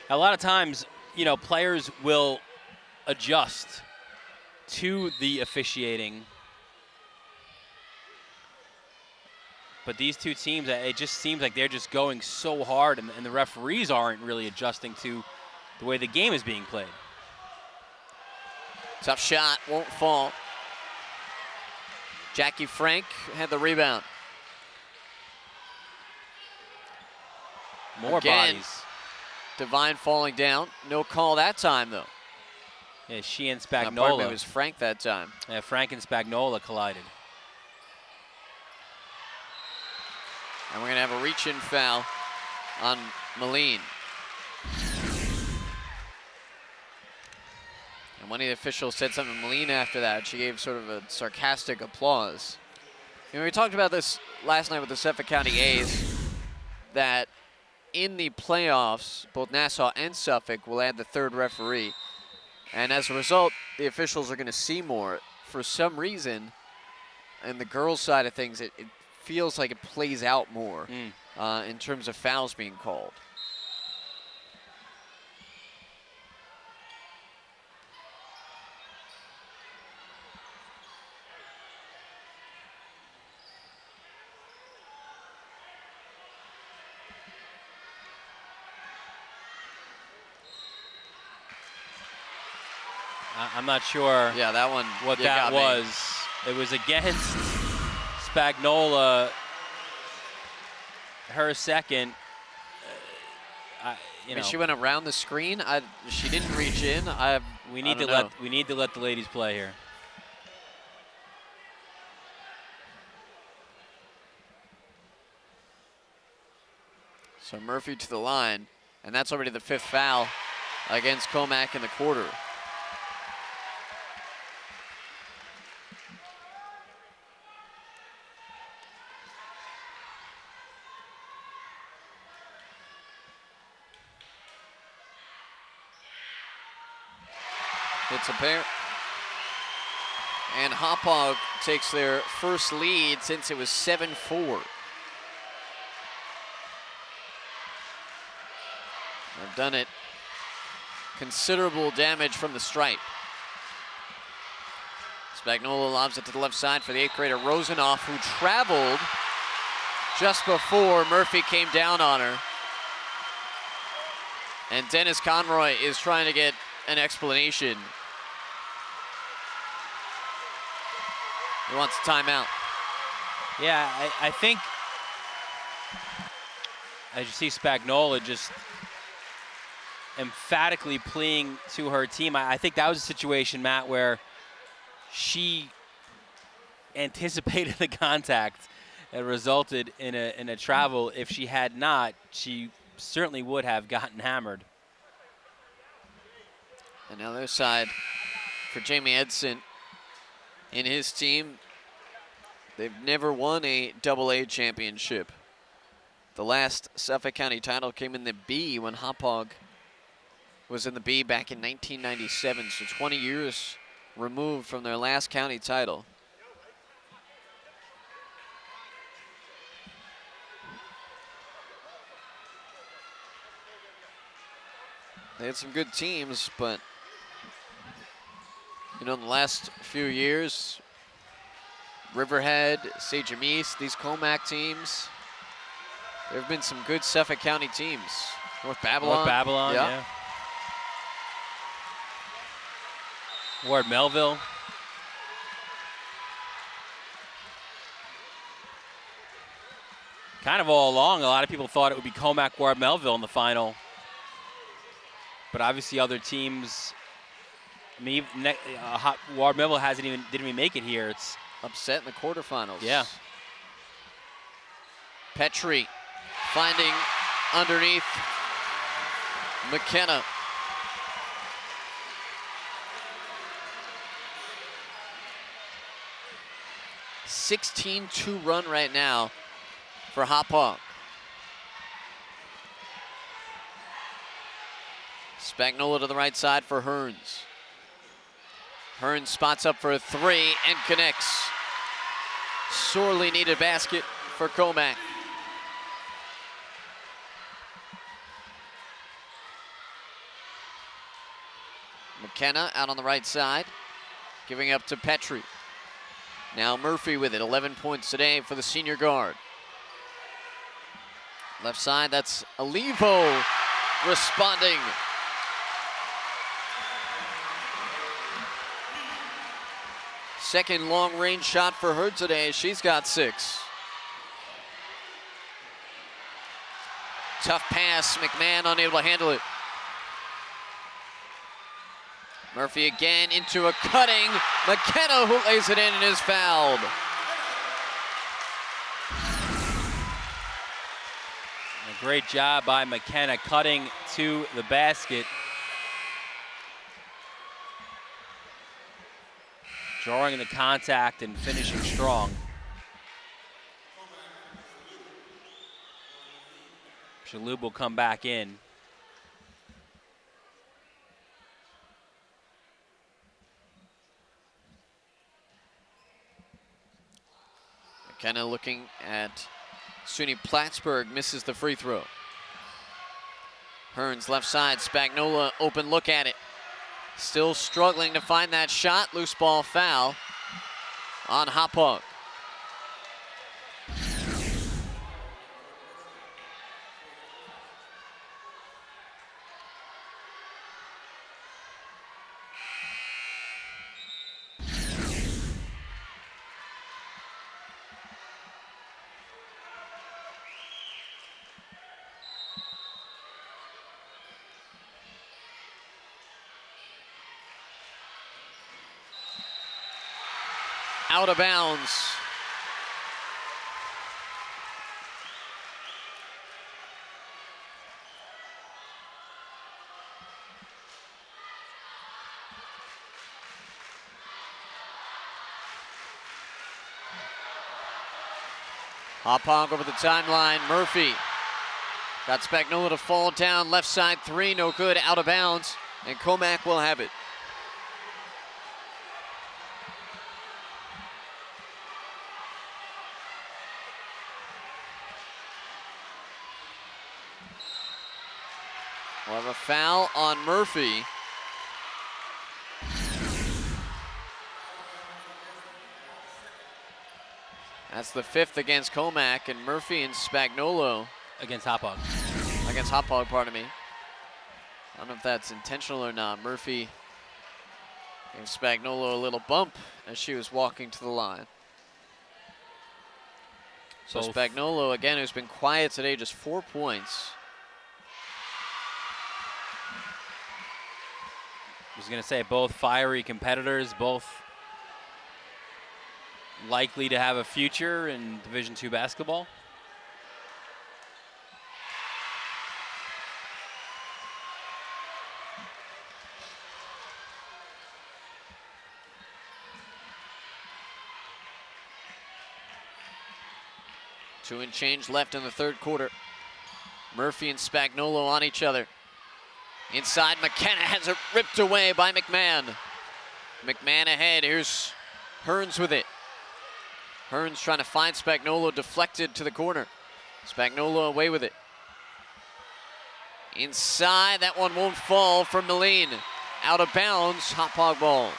A lot of times, you know, players will adjust to the officiating. But these two teams, it just seems like they're just going so hard, and the referees aren't really adjusting to the way the game is being played. Tough shot, won't fall. Jackie Frank had the rebound. More Again, bodies. Devine falling down. No call that time, though. Yeah, she and Pardon me, Spagnola. it was Frank that time. Yeah, Frank and Spagnola collided. And we're going to have a reach-in foul on Moline. And one of the officials said something to Moline after that. She gave sort of a sarcastic applause. You know, we talked about this last night with the Suffolk County A's, that in the playoffs, both Nassau and Suffolk will add the third referee. And as a result, the officials are going to see more. For some reason, in the girls' side of things, it feels like it plays out more in terms of fouls being called. I'm not sure. Yeah, that one. What that was. It was against Spagnola. Her second. You know, she went around the screen. She didn't reach in. we need to let the ladies play here. So Murphy to the line, and that's already the fifth foul against Commack in the quarter. Hits a pair. And Hauppauge takes their first lead since it was 7-4. They've done it. Considerable damage from the stripe. Spagnola lobs it to the left side for the 8th grader Rosenoff, who traveled just before Murphy came down on her. And Dennis Conroy is trying to get an explanation. He wants a timeout. Yeah, I think as you see Spagnola just emphatically pleading to her team, I think that was a situation, Matt, where she anticipated the contact that resulted in a travel. If she had not, she certainly would have gotten hammered. And now their side for Jamie Edson in his team. They've never won a AA championship. The last Suffolk County title came in the B when Hauppauge was in the B back in 1997, so 20 years removed from their last county title. They had some good teams, but you know, in the last few years, Riverhead, Sachem East, these Commack teams, there have been some good Suffolk County teams. North Babylon. North Babylon, yeah. Ward Melville. Kind of all along, a lot of people thought it would be Commack Ward Melville in the final. But obviously other teams, I mean, Ward Melville didn't even make it here. It's upset in the quarterfinals. Yeah. Petrie finding underneath McKenna. A 16-2 run right now for Hauppauge. Spagnola to the right side for Hearns. Hearns spots up for a 3 and connects. Sorely needed basket for Commack. McKenna out on the right side, giving up to Petrie. Now Murphy with it, 11 points today for the senior guard. Left side, that's Alivo responding. Second long-range shot for her today. She's got 6. Tough pass. McMahon unable to handle it. Murphy again into a cutting. McKenna who lays it in and is fouled. A great job by McKenna cutting to the basket. Drawing the contact and finishing strong. Shalhoub will come back in. McKenna looking at SUNY Plattsburgh, misses the free throw. Hearns left side, Spagnola open look at it. Still struggling to find that shot. Loose ball foul on Hauppauge. Out of bounds. Hauppauge over the timeline. Murphy got Spagnola to fall down. Left side 3, no good, out of bounds. And Commack will have it. We'll have a foul on Murphy. That's the 5th against Commack, and Murphy and Spagnuolo Against Hauppauge. against Hauppauge, pardon me. I don't know if that's intentional or not. Murphy gave Spagnuolo a little bump as she was walking to the line. So Spagnuolo, again, who's been quiet today, just 4 points. I was going to say, both fiery competitors, both likely to have a future in Division II basketball. Two and change left in the 3rd quarter. Murphy and Spagnuolo on each other. Inside, McKenna has it ripped away by McMahon. McMahon ahead, here's Hearns with it. Hearns trying to find Spagnuolo, deflected to the corner. Spagnuolo away with it. Inside, that one won't fall from Moline. Out of bounds, Hauppauge ball.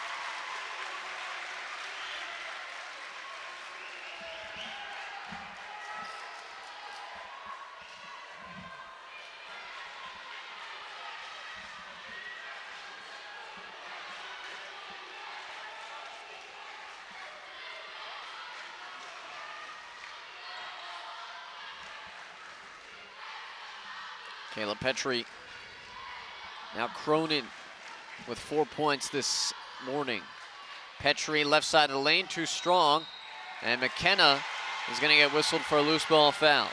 Caleb Petrie. Now Cronin with 4 points this morning. Petrie left side of the lane, too strong. And McKenna is going to get whistled for a loose ball foul.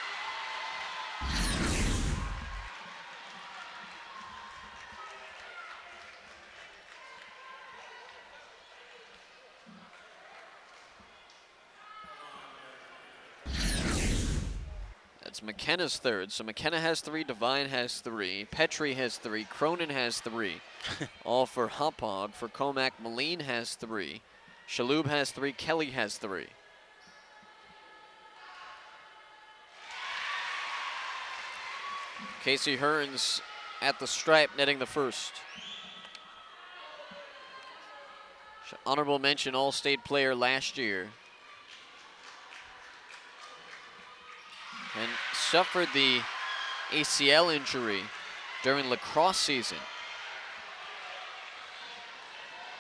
It's McKenna's 3rd, so McKenna has 3, Devine has 3, Petrie has 3, Cronin has 3. All for Hauppauge. For Commack, Moline has 3, Shaloub has 3, Kelly has 3. Casey Hearns at the stripe, netting the 1st. Honorable mention, All-State player last year. And suffered the ACL injury during lacrosse season.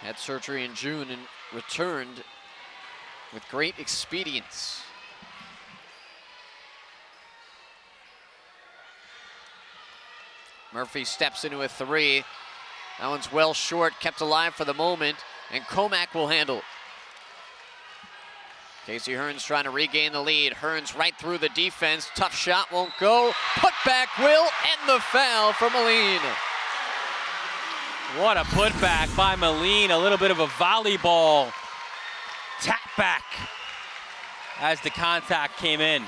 Had surgery in June and returned with great expedience. Murphy steps into a 3. That one's well short, kept alive for the moment, and Commack will handle. Casey Hearns trying to regain the lead. Hearns right through the defense. Tough shot, won't go. Put back will, and the foul for Moline. What a putback by Moline. A little bit of a volleyball tap back as the contact came in.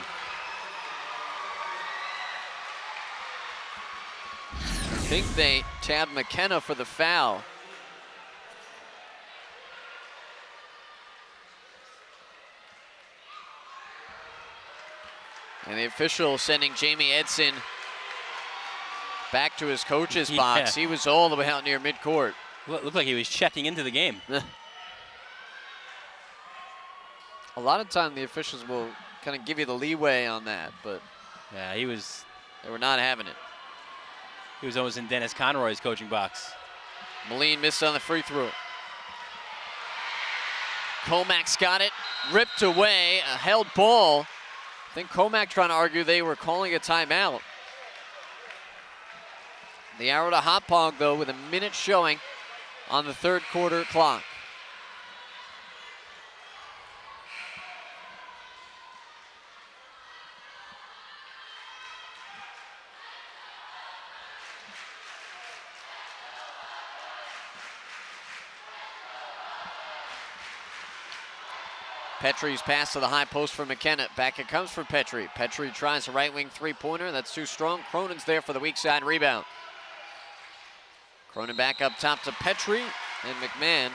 I think they tabbed McKenna for the foul. And the official sending Jamie Edson back to his coach's box. He was all the way out near midcourt. Looked like he was checking into the game. A lot of time the officials will kind of give you the leeway on that, but yeah, they were not having it. He was almost in Dennis Conroy's coaching box. Moline missed on the free throw. Commack's got it, ripped away, a held ball. I think Commack trying to argue they were calling a timeout. The arrow to Hauppauge, though, with a minute showing on the 3rd quarter clock. Petrie's pass to the high post for McKenna. Back it comes for Petrie. Petrie tries a right wing 3-pointer. That's too strong. Cronin's there for the weak side rebound. Cronin back up top to Petrie, and McMahon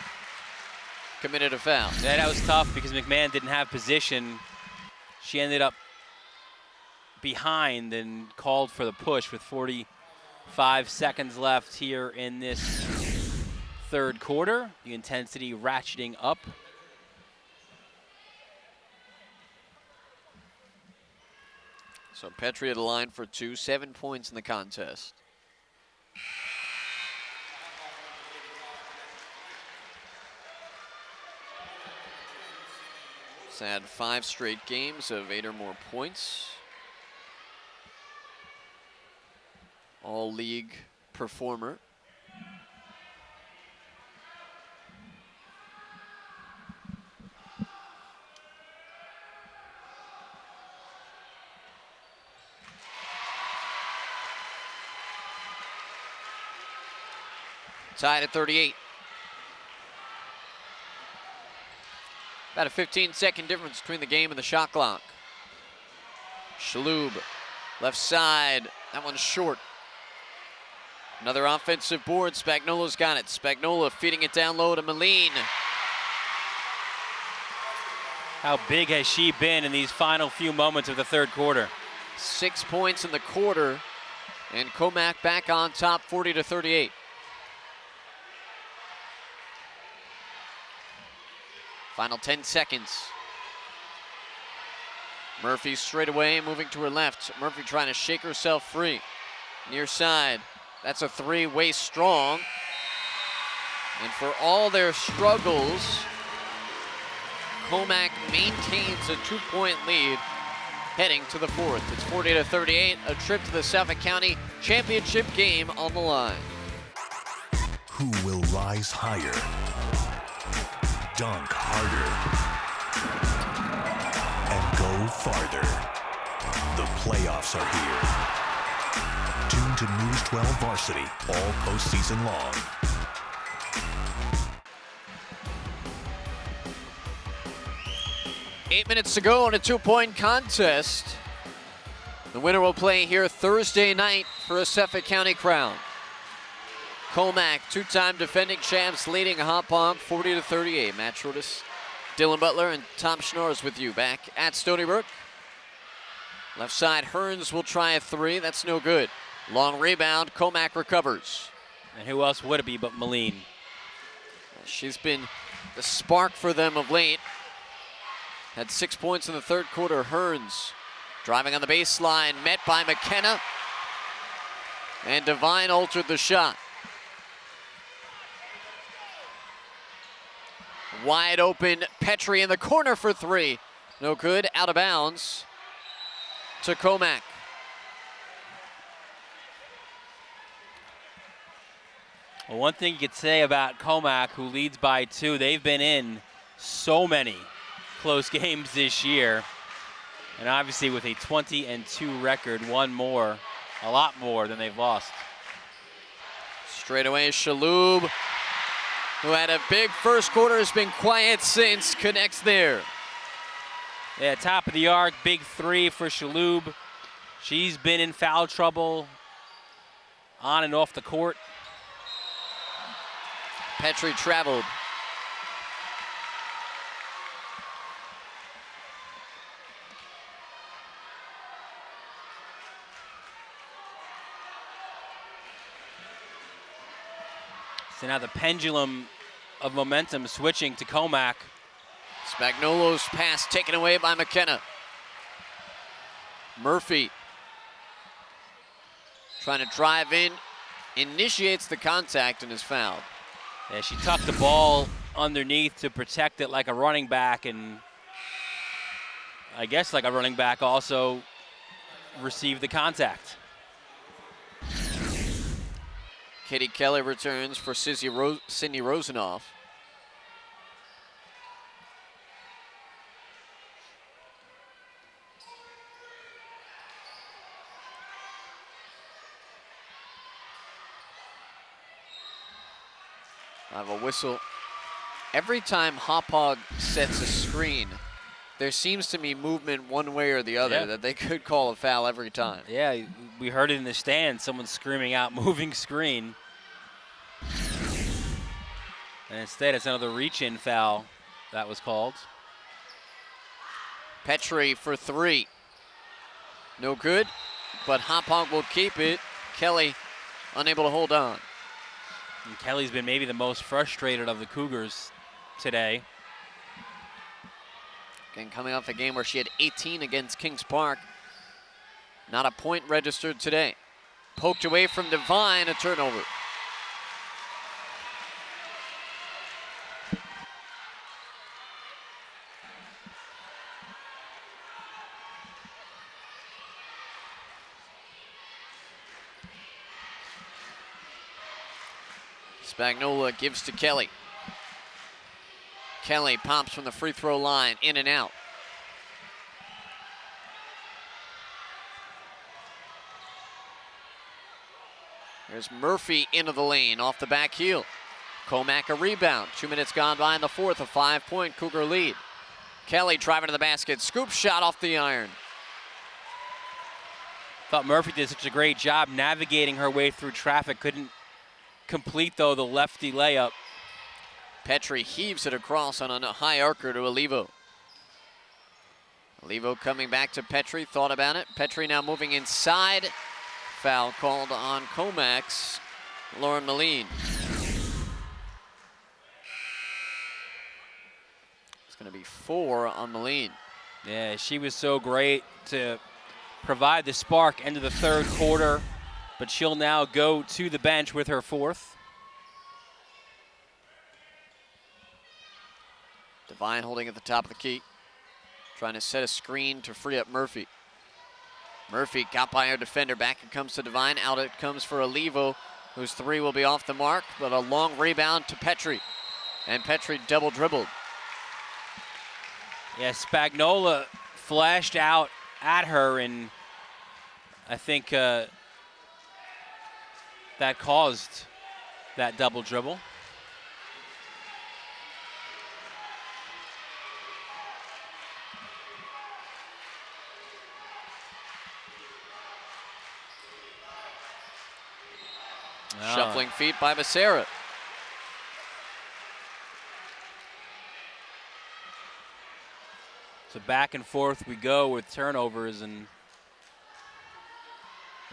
committed a foul. Yeah, that was tough because McMahon didn't have position. She ended up behind and called for the push with 40 5 seconds left here in this third quarter. The intensity ratcheting up. So Petrie at the line for 2, 7 points in the contest. He's had 5 straight games of 8 or more points. All-league performer. Tied at 38. About a 15-second difference between the game and the shot clock. Shalhoub, left side. That one's short. Another offensive board. Spagnola's got it. Spagnola feeding it down low to Moline. How big has she been in these final few moments of the third quarter? 6 points in the quarter. And Commack back on top, 40-38. Final 10 seconds. Murphy straight away, moving to her left. Murphy trying to shake herself free. Near side. That's a 3-way strong. And for all their struggles, Commack maintains a 2-point lead heading to the fourth. It's 40-38, a trip to the Suffolk County Championship game on the line. Who will rise higher, dunk harder, and go farther? The playoffs are here. Tune to News 12 Varsity all postseason long. Eight minutes to go in a 2-point contest. The winner will play here Thursday night for a Suffolk County crown. Commack, 2-time defending champs, leading Hauppauge 40-38. Matt Shortis, Dylan Butler, and Tom Schnorrs with you back at Stony Brook. Left side, Hearns will try a 3. That's no good. Long rebound, Commack recovers. And who else would it be but Moline? She's been the spark for them of late. Had 6 points in the third quarter. Hearns driving on the baseline, met by McKenna. And Devine altered the shot. Wide open, Petrie in the corner for 3. No good, out of bounds to Commack. Well, one thing you could say about Commack, who leads by 2, they've been in so many close games this year. And obviously with a 20-2 record, one more, a lot more than they've lost. Straight away, Shalhoub, who had a big first quarter, has been quiet since, connects there. Yeah, top of the arc, big 3 for Shalhoub. She's been in foul trouble on and off the court. Petrie traveled. So now the pendulum of momentum switching to Commack. Spagnolo's pass taken away by McKenna. Murphy trying to drive in, initiates the contact and is fouled. Yeah, she tucked the ball underneath to protect it like a running back, and I guess like a running back also received the contact. Katie Kelly returns for Sydney Rosenoff. I have a whistle. Every time Hauppauge sets a screen, there seems to be movement one way or the other, that they could call a foul every time. Yeah, we heard it in the stand, someone screaming out, moving screen. And instead, it's another reach-in foul that was called. Petrie for 3. No good, but Hauppauge will keep it. Kelly unable to hold on. And Kelly's been maybe the most frustrated of the Cougars today. Again, coming off a game where she had 18 against Kings Park. Not a point registered today. Poked away from Devine, a turnover. Spagnola gives to Kelly. Kelly pops from the free throw line, in and out. There's Murphy into the lane, off the back heel. Commack a rebound. 2 minutes gone by in the fourth, a 5-point Cougar lead. Kelly driving to the basket, scoop shot off the iron. Thought Murphy did such a great job navigating her way through traffic. Couldn't complete, though, the lefty layup. Petrie heaves it across on a high arcer to Olivo. Olivo coming back to Petrie, thought about it. Petrie now moving inside. Foul called on Commack's Lauren Moline. It's going to be 4 on Moline. Yeah, she was so great to provide the spark into the third quarter, but she'll now go to the bench with her 4th. Devine holding at the top of the key, trying to set a screen to free up Murphy. Murphy got by her defender, back it comes to Devine, out it comes for Olivo, whose 3 will be off the mark, but a long rebound to Petrie, and Petrie double dribbled. Yeah, Spagnola flashed out at her, and I think that caused that double dribble. Shuffling feet by Becerra. So back and forth we go with turnovers in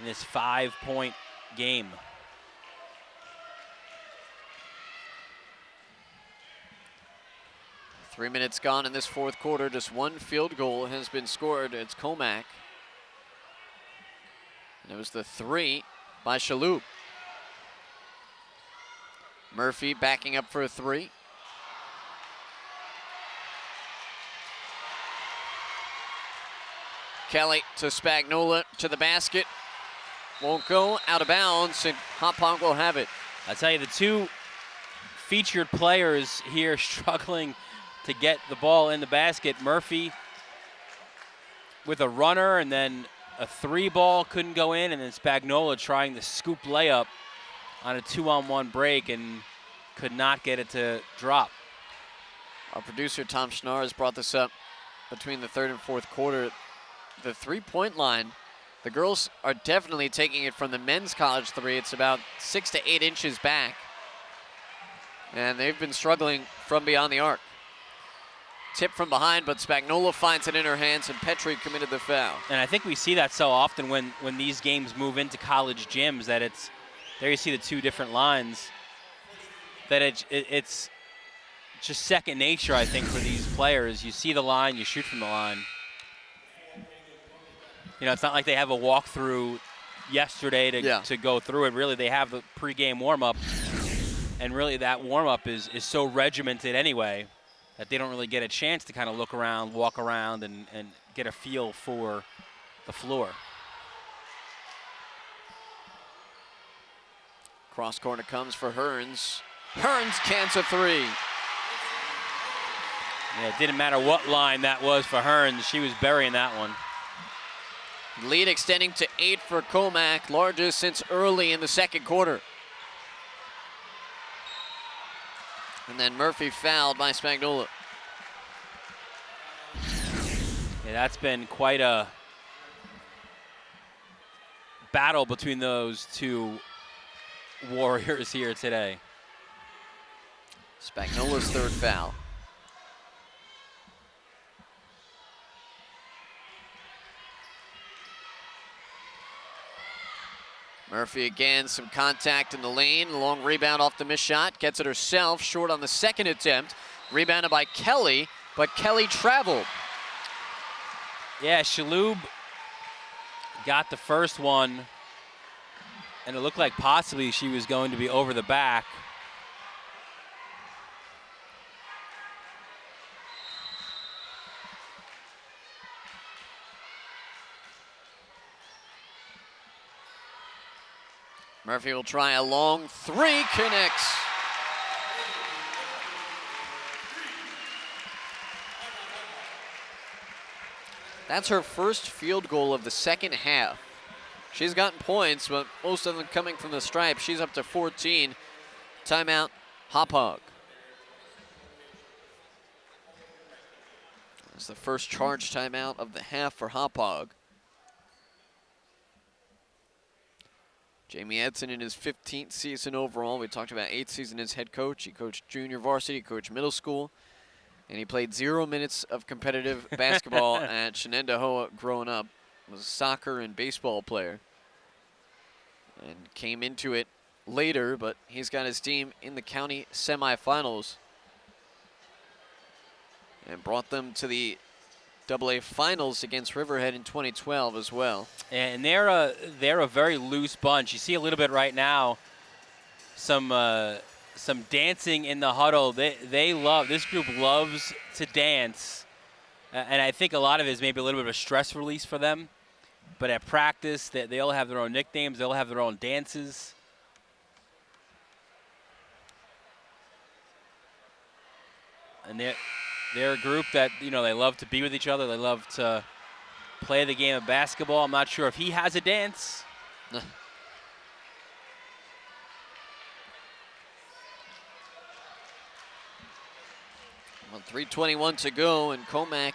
this 5-point game. Three minutes gone in this fourth quarter. Just one field goal has been scored. It's Commack. And it was the 3 by Shalhoub. Murphy backing up for a 3. Kelly to Spagnola to the basket. Won't go, out of bounds, and Hauppauge will have it. I tell you, the two featured players here struggling to get the ball in the basket. Murphy with a runner, and then a 3 ball couldn't go in, and then Spagnola trying the scoop layup on a 2-on-1 break and could not get it to drop. Our producer, Tom Schnarr, has brought this up between the third and fourth quarter. The 3-point line, the girls are definitely taking it from the men's college 3. It's about 6 to 8 inches back. And they've been struggling from beyond the arc. Tip from behind, but Spagnola finds it in her hands, and Petrie committed the foul. And I think we see that so often when these games move into college gyms, that it's, there you see the 2 different lines, that it's just second nature, I think, for these players. You see the line, you shoot from the line. You know, it's not like they have a walkthrough yesterday to go through it. Really, they have the pregame warm-up, and really that warm-up is so regimented anyway that they don't really get a chance to kind of look around, walk around, and get a feel for the floor. Cross corner comes for Hearns. Hearns cans a 3. Yeah, it didn't matter what line that was for Hearns. She was burying that one. Lead extending to 8 for Commack, largest since early in the second quarter. And then Murphy fouled by Spagnola. Yeah, that's been quite a battle between those two warriors here today. Spagnola's 3rd foul. Murphy again, some contact in the lane. Long rebound off the missed shot. Gets it herself, short on the second attempt. Rebounded by Kelly, but Kelly traveled. Yeah, Shalhoub got the first one, and it looked like possibly she was going to be over the back. Murphy will try a long three, connects. That's her first field goal of the second half. She's gotten points, but most of them coming from the stripe. She's up to 14. Timeout, Hauppauge. It's the first charge timeout of the half for Hauppauge. Jamie Edson in his 15th season overall. We talked about 8th season as head coach. He coached junior varsity, coached middle school, and he played 0 minutes of competitive basketball at Shenendehowa growing up. Was a soccer and baseball player and came into it later, but he's got his team in the county semifinals and brought them to the AA finals against Riverhead in 2012 as well. And they're a very loose bunch. You see a little bit right now, some dancing in the huddle. This group loves to dance, and I think a lot of it is maybe a little bit of a stress release for them. But at practice, they all have their own nicknames. They all have their own dances. And they're a group that, you know, they love to be with each other. They love to play the game of basketball. I'm not sure if he has a dance. 3:21 to go, and Commack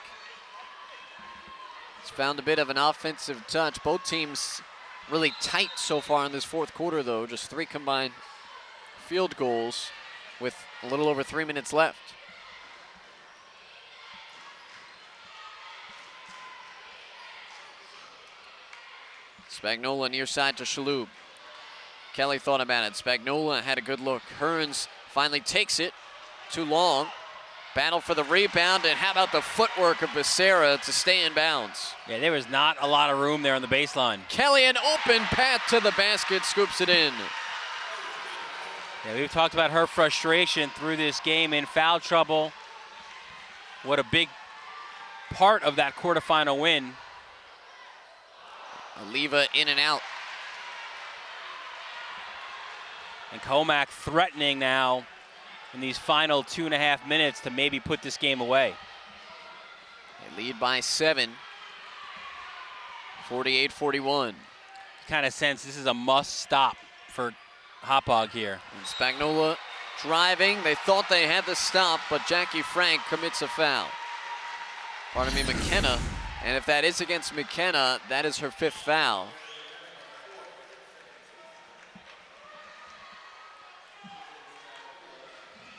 has found a bit of an offensive touch. Both teams really tight so far in this fourth quarter, though. Just 3 combined field goals with a little over 3 minutes left. Spagnola near side to Shalhoub. Kelly thought about it. Spagnola had a good look. Hearns finally takes it. Too long. Battle for the rebound, and how about the footwork of Becerra to stay in bounds? Yeah, there was not a lot of room there on the baseline. Kelly, an open path to the basket, scoops it in. Yeah, we've talked about her frustration through this game in foul trouble. What a big part of that quarterfinal win. Oliva in and out. And Commack threatening now in these final 2.5 minutes to maybe put this game away. They lead by 7, 48-41. Kind of sense this is a must stop for Hauppauge here. And Spagnola driving. They thought they had the stop, but Jackie Frank commits a foul. Pardon me, McKenna. And if that is against McKenna, that is her 5th foul.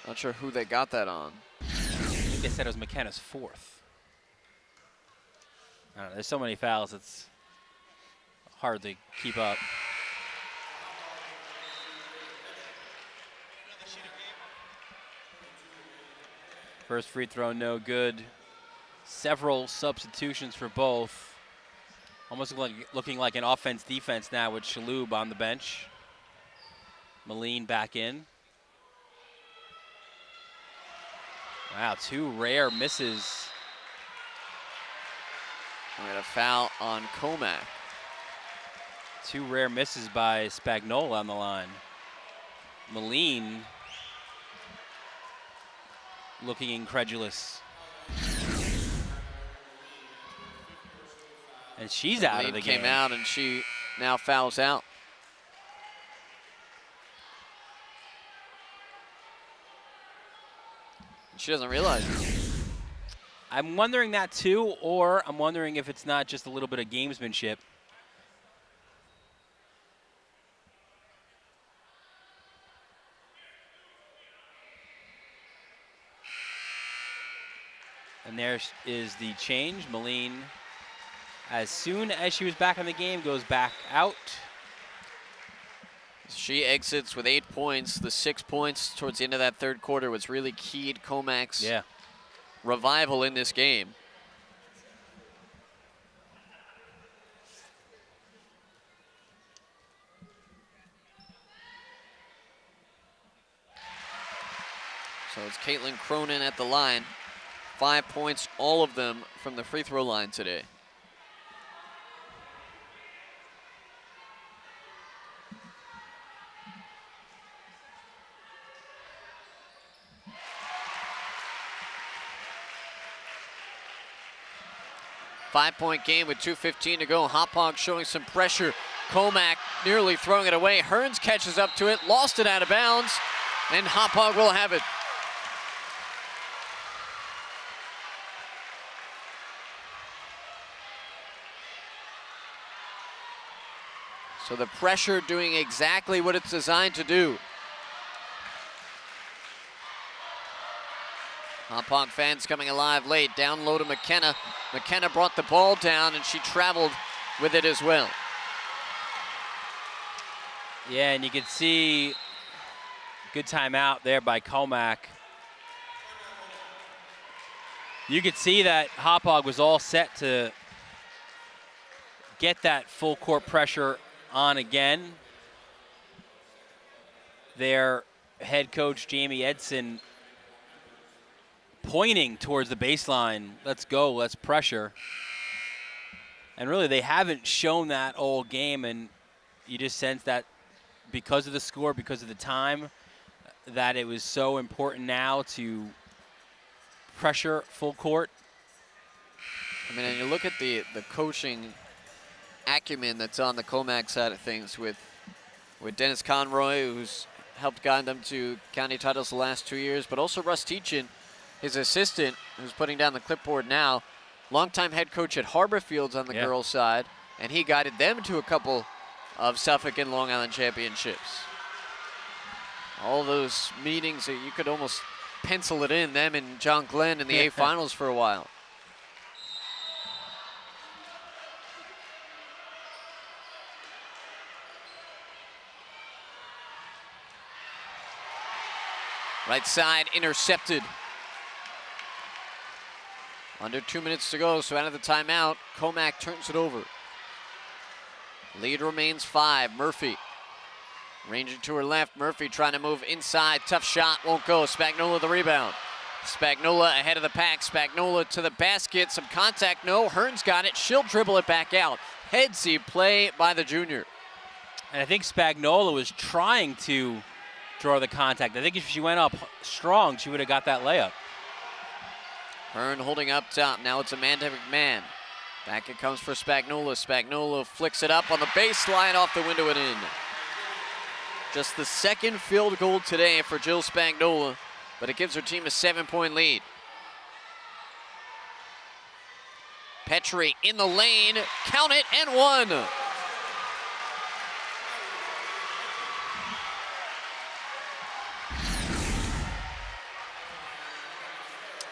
Not sure who they got that on. I think they said it was McKenna's 4th. I don't know, there's so many fouls, it's hard to keep up. First free throw, no good. Several substitutions for both. Almost looking like an offense-defense now with Shalhoub on the bench. Moline back in. Wow, 2 rare misses. We had a foul on Commack. 2 rare misses by Spagnola on the line. Moline looking incredulous. And she's out of the game. Came out and she now fouls out. She doesn't realize it. I'm wondering that too, or I'm wondering if it's not just a little bit of gamesmanship. And there is the change. Moline, as soon as she was back in the game, goes back out. She exits with 8 points. The 6 points towards the end of that third quarter was really keyed Commack's revival in this game. So it's Caitlin Cronin at the line. 5 points, all of them from the free throw line today. Five-point game with 2:15 to go. Hauppauge showing some pressure. Commack nearly throwing it away. Hearns catches up to it, lost it out of bounds, and Hauppauge will have it. So the pressure doing exactly what it's designed to do. Hauppauge fans coming alive late. Down low to McKenna. McKenna brought the ball down and she traveled with it as well. Yeah, and you can see good timeout there by Commack. You could see that Hauppauge was all set to get that full court pressure on again. Their head coach, Jamie Edson, pointing towards the baseline. Let's go, let's pressure. And really, they haven't shown that all game, and you just sense that because of the score, because of the time, that it was so important now to pressure full court. I mean, and you look at the coaching acumen that's on the Commack side of things with Dennis Conroy, who's helped guide them to county titles the last 2 years, but also Russ Teachin, his assistant, who's putting down the clipboard now, longtime head coach at Harborfields on the girls' side, and he guided them to a couple of Suffolk and Long Island championships. All those meetings that you could almost pencil it in, them and John Glenn in the A finals for a while. Right side intercepted. Under 2 minutes to go, so out of the timeout, Commack turns it over. Lead remains 5. Murphy ranging to her left. Murphy trying to move inside. Tough shot, won't go. Spagnola the rebound. Spagnola ahead of the pack. Spagnola to the basket. Some contact, no. Hearns got it. She'll dribble it back out. Headsy play by the junior. And I think Spagnola was trying to draw the contact. I think if she went up strong, she would have got that layup. Hearn holding up top. Now it's Amanda McMahon. Back it comes for Spagnola. Spagnola flicks it up on the baseline, off the window and in. Just the second field goal today for Jill Spagnola, but it gives her team a 7-point lead. Petrie in the lane, count it, and one.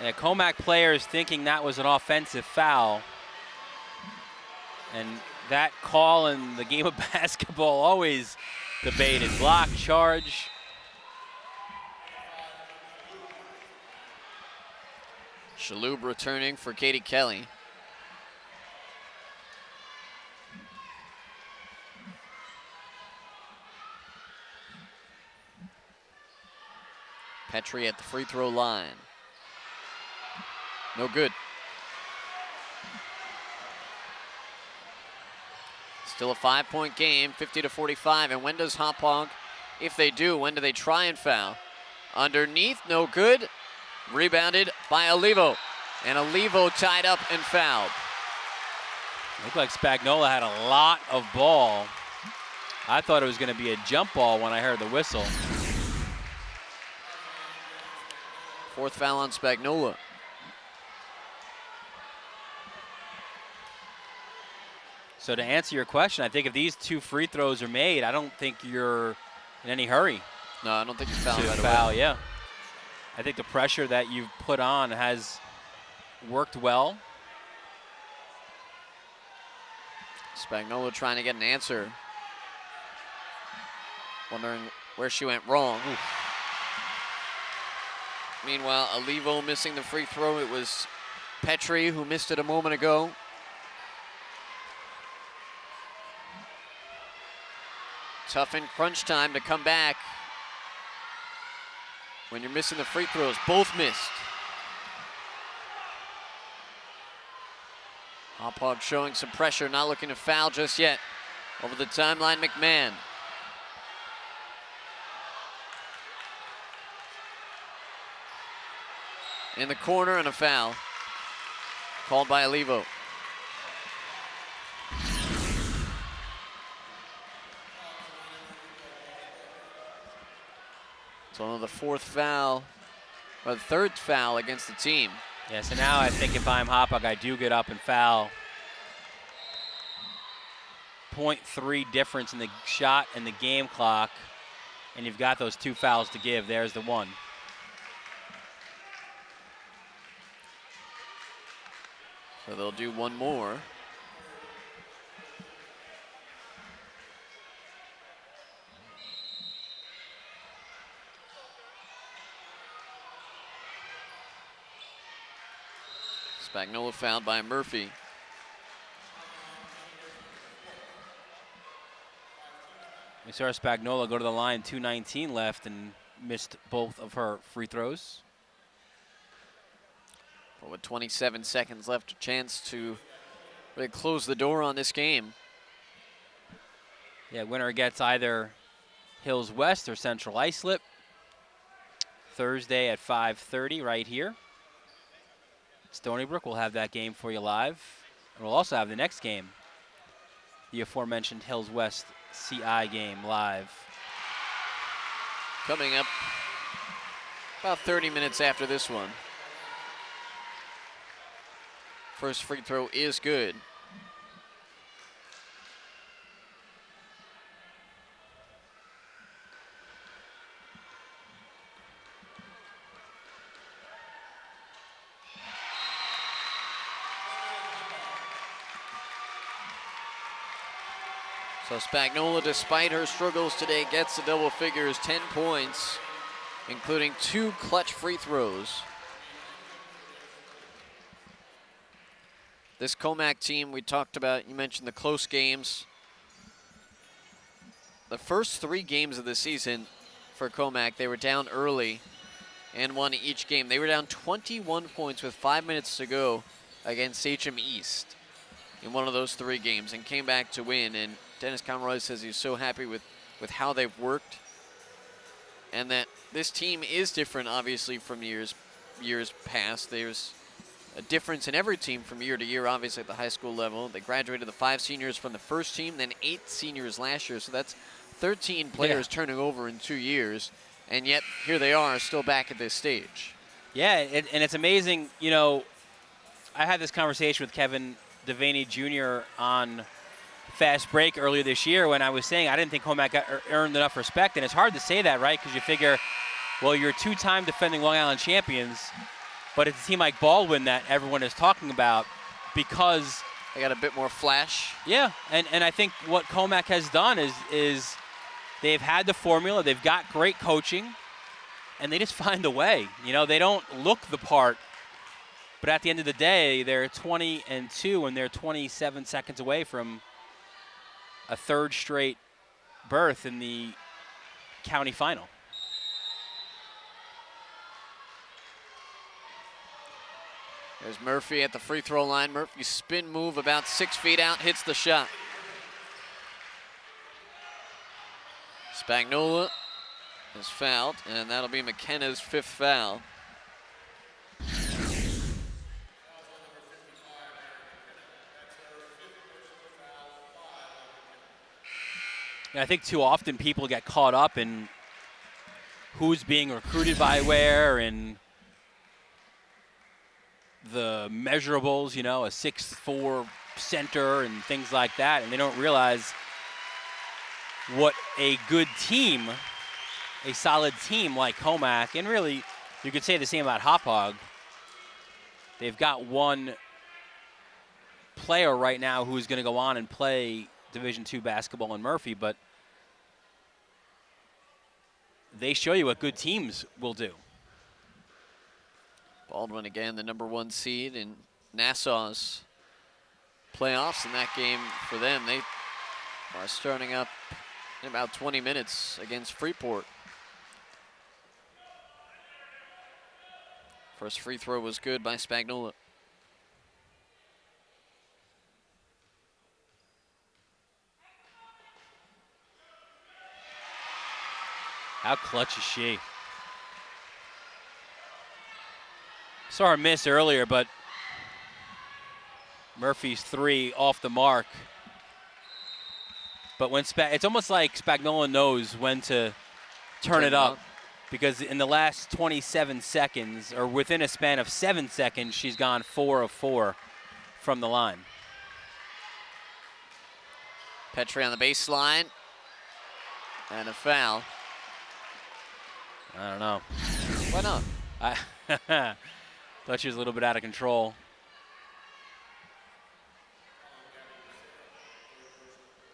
And Commack players thinking that was an offensive foul. And that call in the game of basketball always debated. Block, charge. Shaloub returning for Katie Kelly. Petrie at the free throw line. No good. Still a 5-point game, 50-45. And when does Hauppauge, if they do, when do they try and foul? Underneath, no good. Rebounded by Olivo. And Olivo tied up and fouled. Looked like Spagnola had a lot of ball. I thought it was going to be a jump ball when I heard the whistle. Fourth foul on Spagnola. So to answer your question, I think if these 2 free throws are made, I don't think you're in any hurry. No, I don't think you foul right foul, away. yeah. I think the pressure that you've put on has worked well. Spagnola trying to get an answer. Wondering where she went wrong. Oof. Meanwhile, Alivo missing the free throw. It was Petrie who missed it a moment ago. Tough in crunch time to come back when you're missing the free throws. Both missed. Hauppauge showing some pressure, not looking to foul just yet. Over the timeline, McMahon. In the corner and a foul. Called by Alivo. So only the fourth foul, or the third foul against the team. Yeah, so now I think if I'm Hauppauge, I do get up and foul. 0.3 difference in the shot and the game clock, and you've got those 2 fouls to give. There's the one. So they'll do one more. Spagnola fouled by Murphy. We saw Spagnola go to the line, 2:19 left, and missed both of her free throws. But with 27 seconds left, a chance to really close the door on this game. Yeah, winner gets either Hills West or Central Islip. Thursday at 5:30 right here. Stony Brook will have that game for you live. And we'll also have the next game, the aforementioned Hills West CI game live. Coming up about 30 minutes after this one. First free throw is good. So Spagnola, despite her struggles today, gets the double figures, 10 points, including 2 clutch free throws. This Commack team we talked about, you mentioned the close games. The first 3 games of the season for Commack, they were down early and won each game. They were down 21 points with 5 minutes to go against Sachem East in one of those 3 games and came back to win. And Dennis Conroy says he's so happy with how they've worked and that this team is different, obviously, from years past. There's a difference in every team from year to year, obviously, at the high school level. They graduated the 5 seniors from the first team, then 8 seniors last year, so that's 13 players turning over in 2 years, and yet here they are still back at this stage. Yeah, and it's amazing. You know, I had this conversation with Kevin Devaney Jr. on Fast Break earlier this year when I was saying I didn't think Commack earned enough respect, and it's hard to say that, right? Because you figure, well, you're 2-time defending Long Island champions, but it's a team like Baldwin that everyone is talking about because they got a bit more flash. Yeah, and I think what Commack has done is they've had the formula, they've got great coaching, and they just find a way. You know, they don't look the part, but at the end of the day, they're 20-2, and they're 27 seconds away from a 3rd straight berth in the county final. There's Murphy at the free throw line. Murphy spin move about 6 feet out, hits the shot. Spagnola is fouled, and that'll be McKenna's 5th foul. And I think too often people get caught up in who's being recruited by where and the measurables, you know, a 6'4" center and things like that, and they don't realize what a good team, a solid team like Commack, and really you could say the same about Hauppauge. They've got one player right now who's going to go on and play Division II basketball in Murphy, but they show you what good teams will do. Baldwin again, the #1 seed in Nassau's playoffs in that game for them. They are starting up in about 20 minutes against Freeport. First free throw was good by Spagnola. How clutch is she? Saw her miss earlier, but Murphy's 3 off the mark. But when it's almost like Spagnola knows when to turn it up, because in the last 27 seconds, or within a span of 7 seconds, she's gone 4 of 4 from the line. Petrie on the baseline. And a foul. I don't know. Why not? I thought she was a little bit out of control.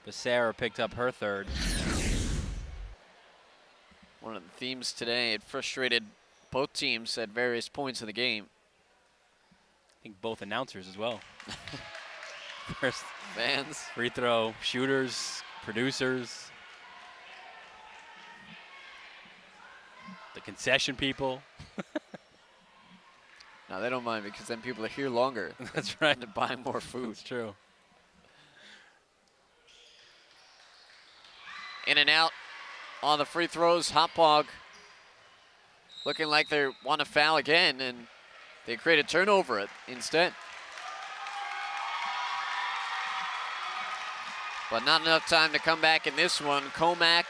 Becerra picked up her 3rd. One of the themes today, it frustrated both teams at various points of the game. I think both announcers as well. First, fans, free throw shooters, producers, the concession people. No, they don't mind because then people are here longer. That's right. To buy more food. That's true. In and out on the free throws. Hauppauge looking like they want to foul again, and they create a turnover instead. But not enough time to come back in this one. Commack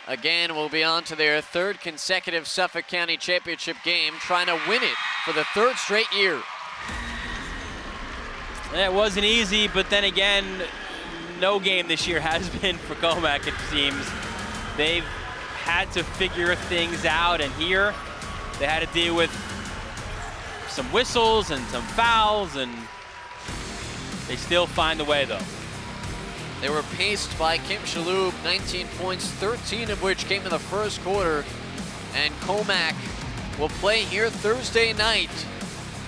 again will be on to their 3rd consecutive Suffolk County Championship game, trying to win it for the 3rd straight year. It wasn't easy, but then again, no game this year has been for Commack, it seems. They've had to figure things out, and here they had to deal with some whistles and some fouls, and they still find a way, though. They were paced by Kim Shalhoub, 19 points, 13 of which came in the first quarter. And Commack will play here Thursday night.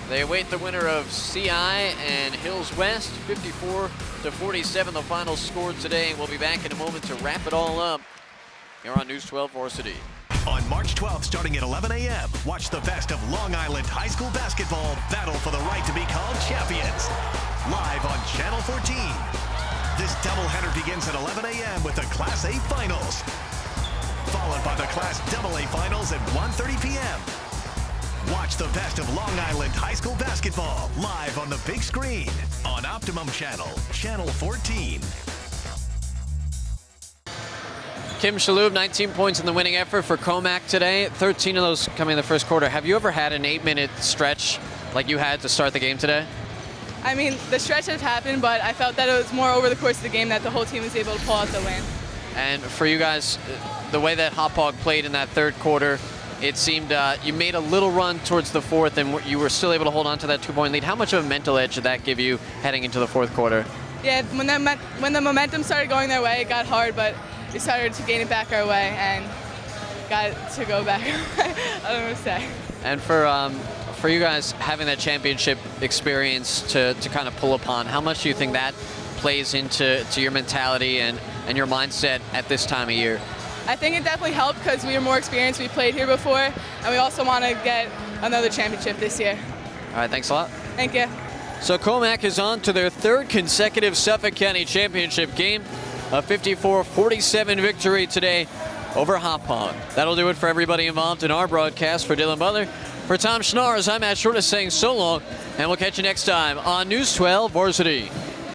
They await the winner of CI and Hills West, 54-47, the final score today. We'll be back in a moment to wrap it all up here on News 12 Varsity. On March 12th, starting at 11 a.m., watch the best of Long Island high school basketball battle for the right to be called champions. Live on Channel 14. This doubleheader begins at 11 a.m. with the Class A Finals, followed by the Class AA Finals at 1:30 p.m. Watch the best of Long Island high school basketball live on the big screen on Optimum Channel, Channel 14. Kim Shalhoub, 19 points in the winning effort for Commack today, 13 of those coming in the first quarter. Have you ever had an 8-minute stretch like you had to start the game today? I mean, the stretch has happened, but I felt that it was more over the course of the game that the whole team was able to pull out the win. And for you guys, the way that Hauppauge played in that 3rd quarter, it seemed you made a little run towards the 4th, and you were still able to hold on to that 2-point lead. How much of a mental edge did that give you heading into the 4th quarter? Yeah, when the momentum started going their way, it got hard, but we started to gain it back our way and got it to go back our way. I don't know what to say. And for you guys having that championship experience to kind of pull upon, how much do you think that plays into your mentality and your mindset at this time of year? I think it definitely helped because we were more experienced. We played here before, and we also want to get another championship this year. All right, thanks a lot. Thank you. So Commack is on to their 3rd consecutive Suffolk County Championship game, a 54-47 victory today over Hauppauge. That'll do it for everybody involved in our broadcast. For Dylan Butler, for Tom Schnars, I'm Matt Shortis saying so long, and we'll catch you next time on News 12 Varsity.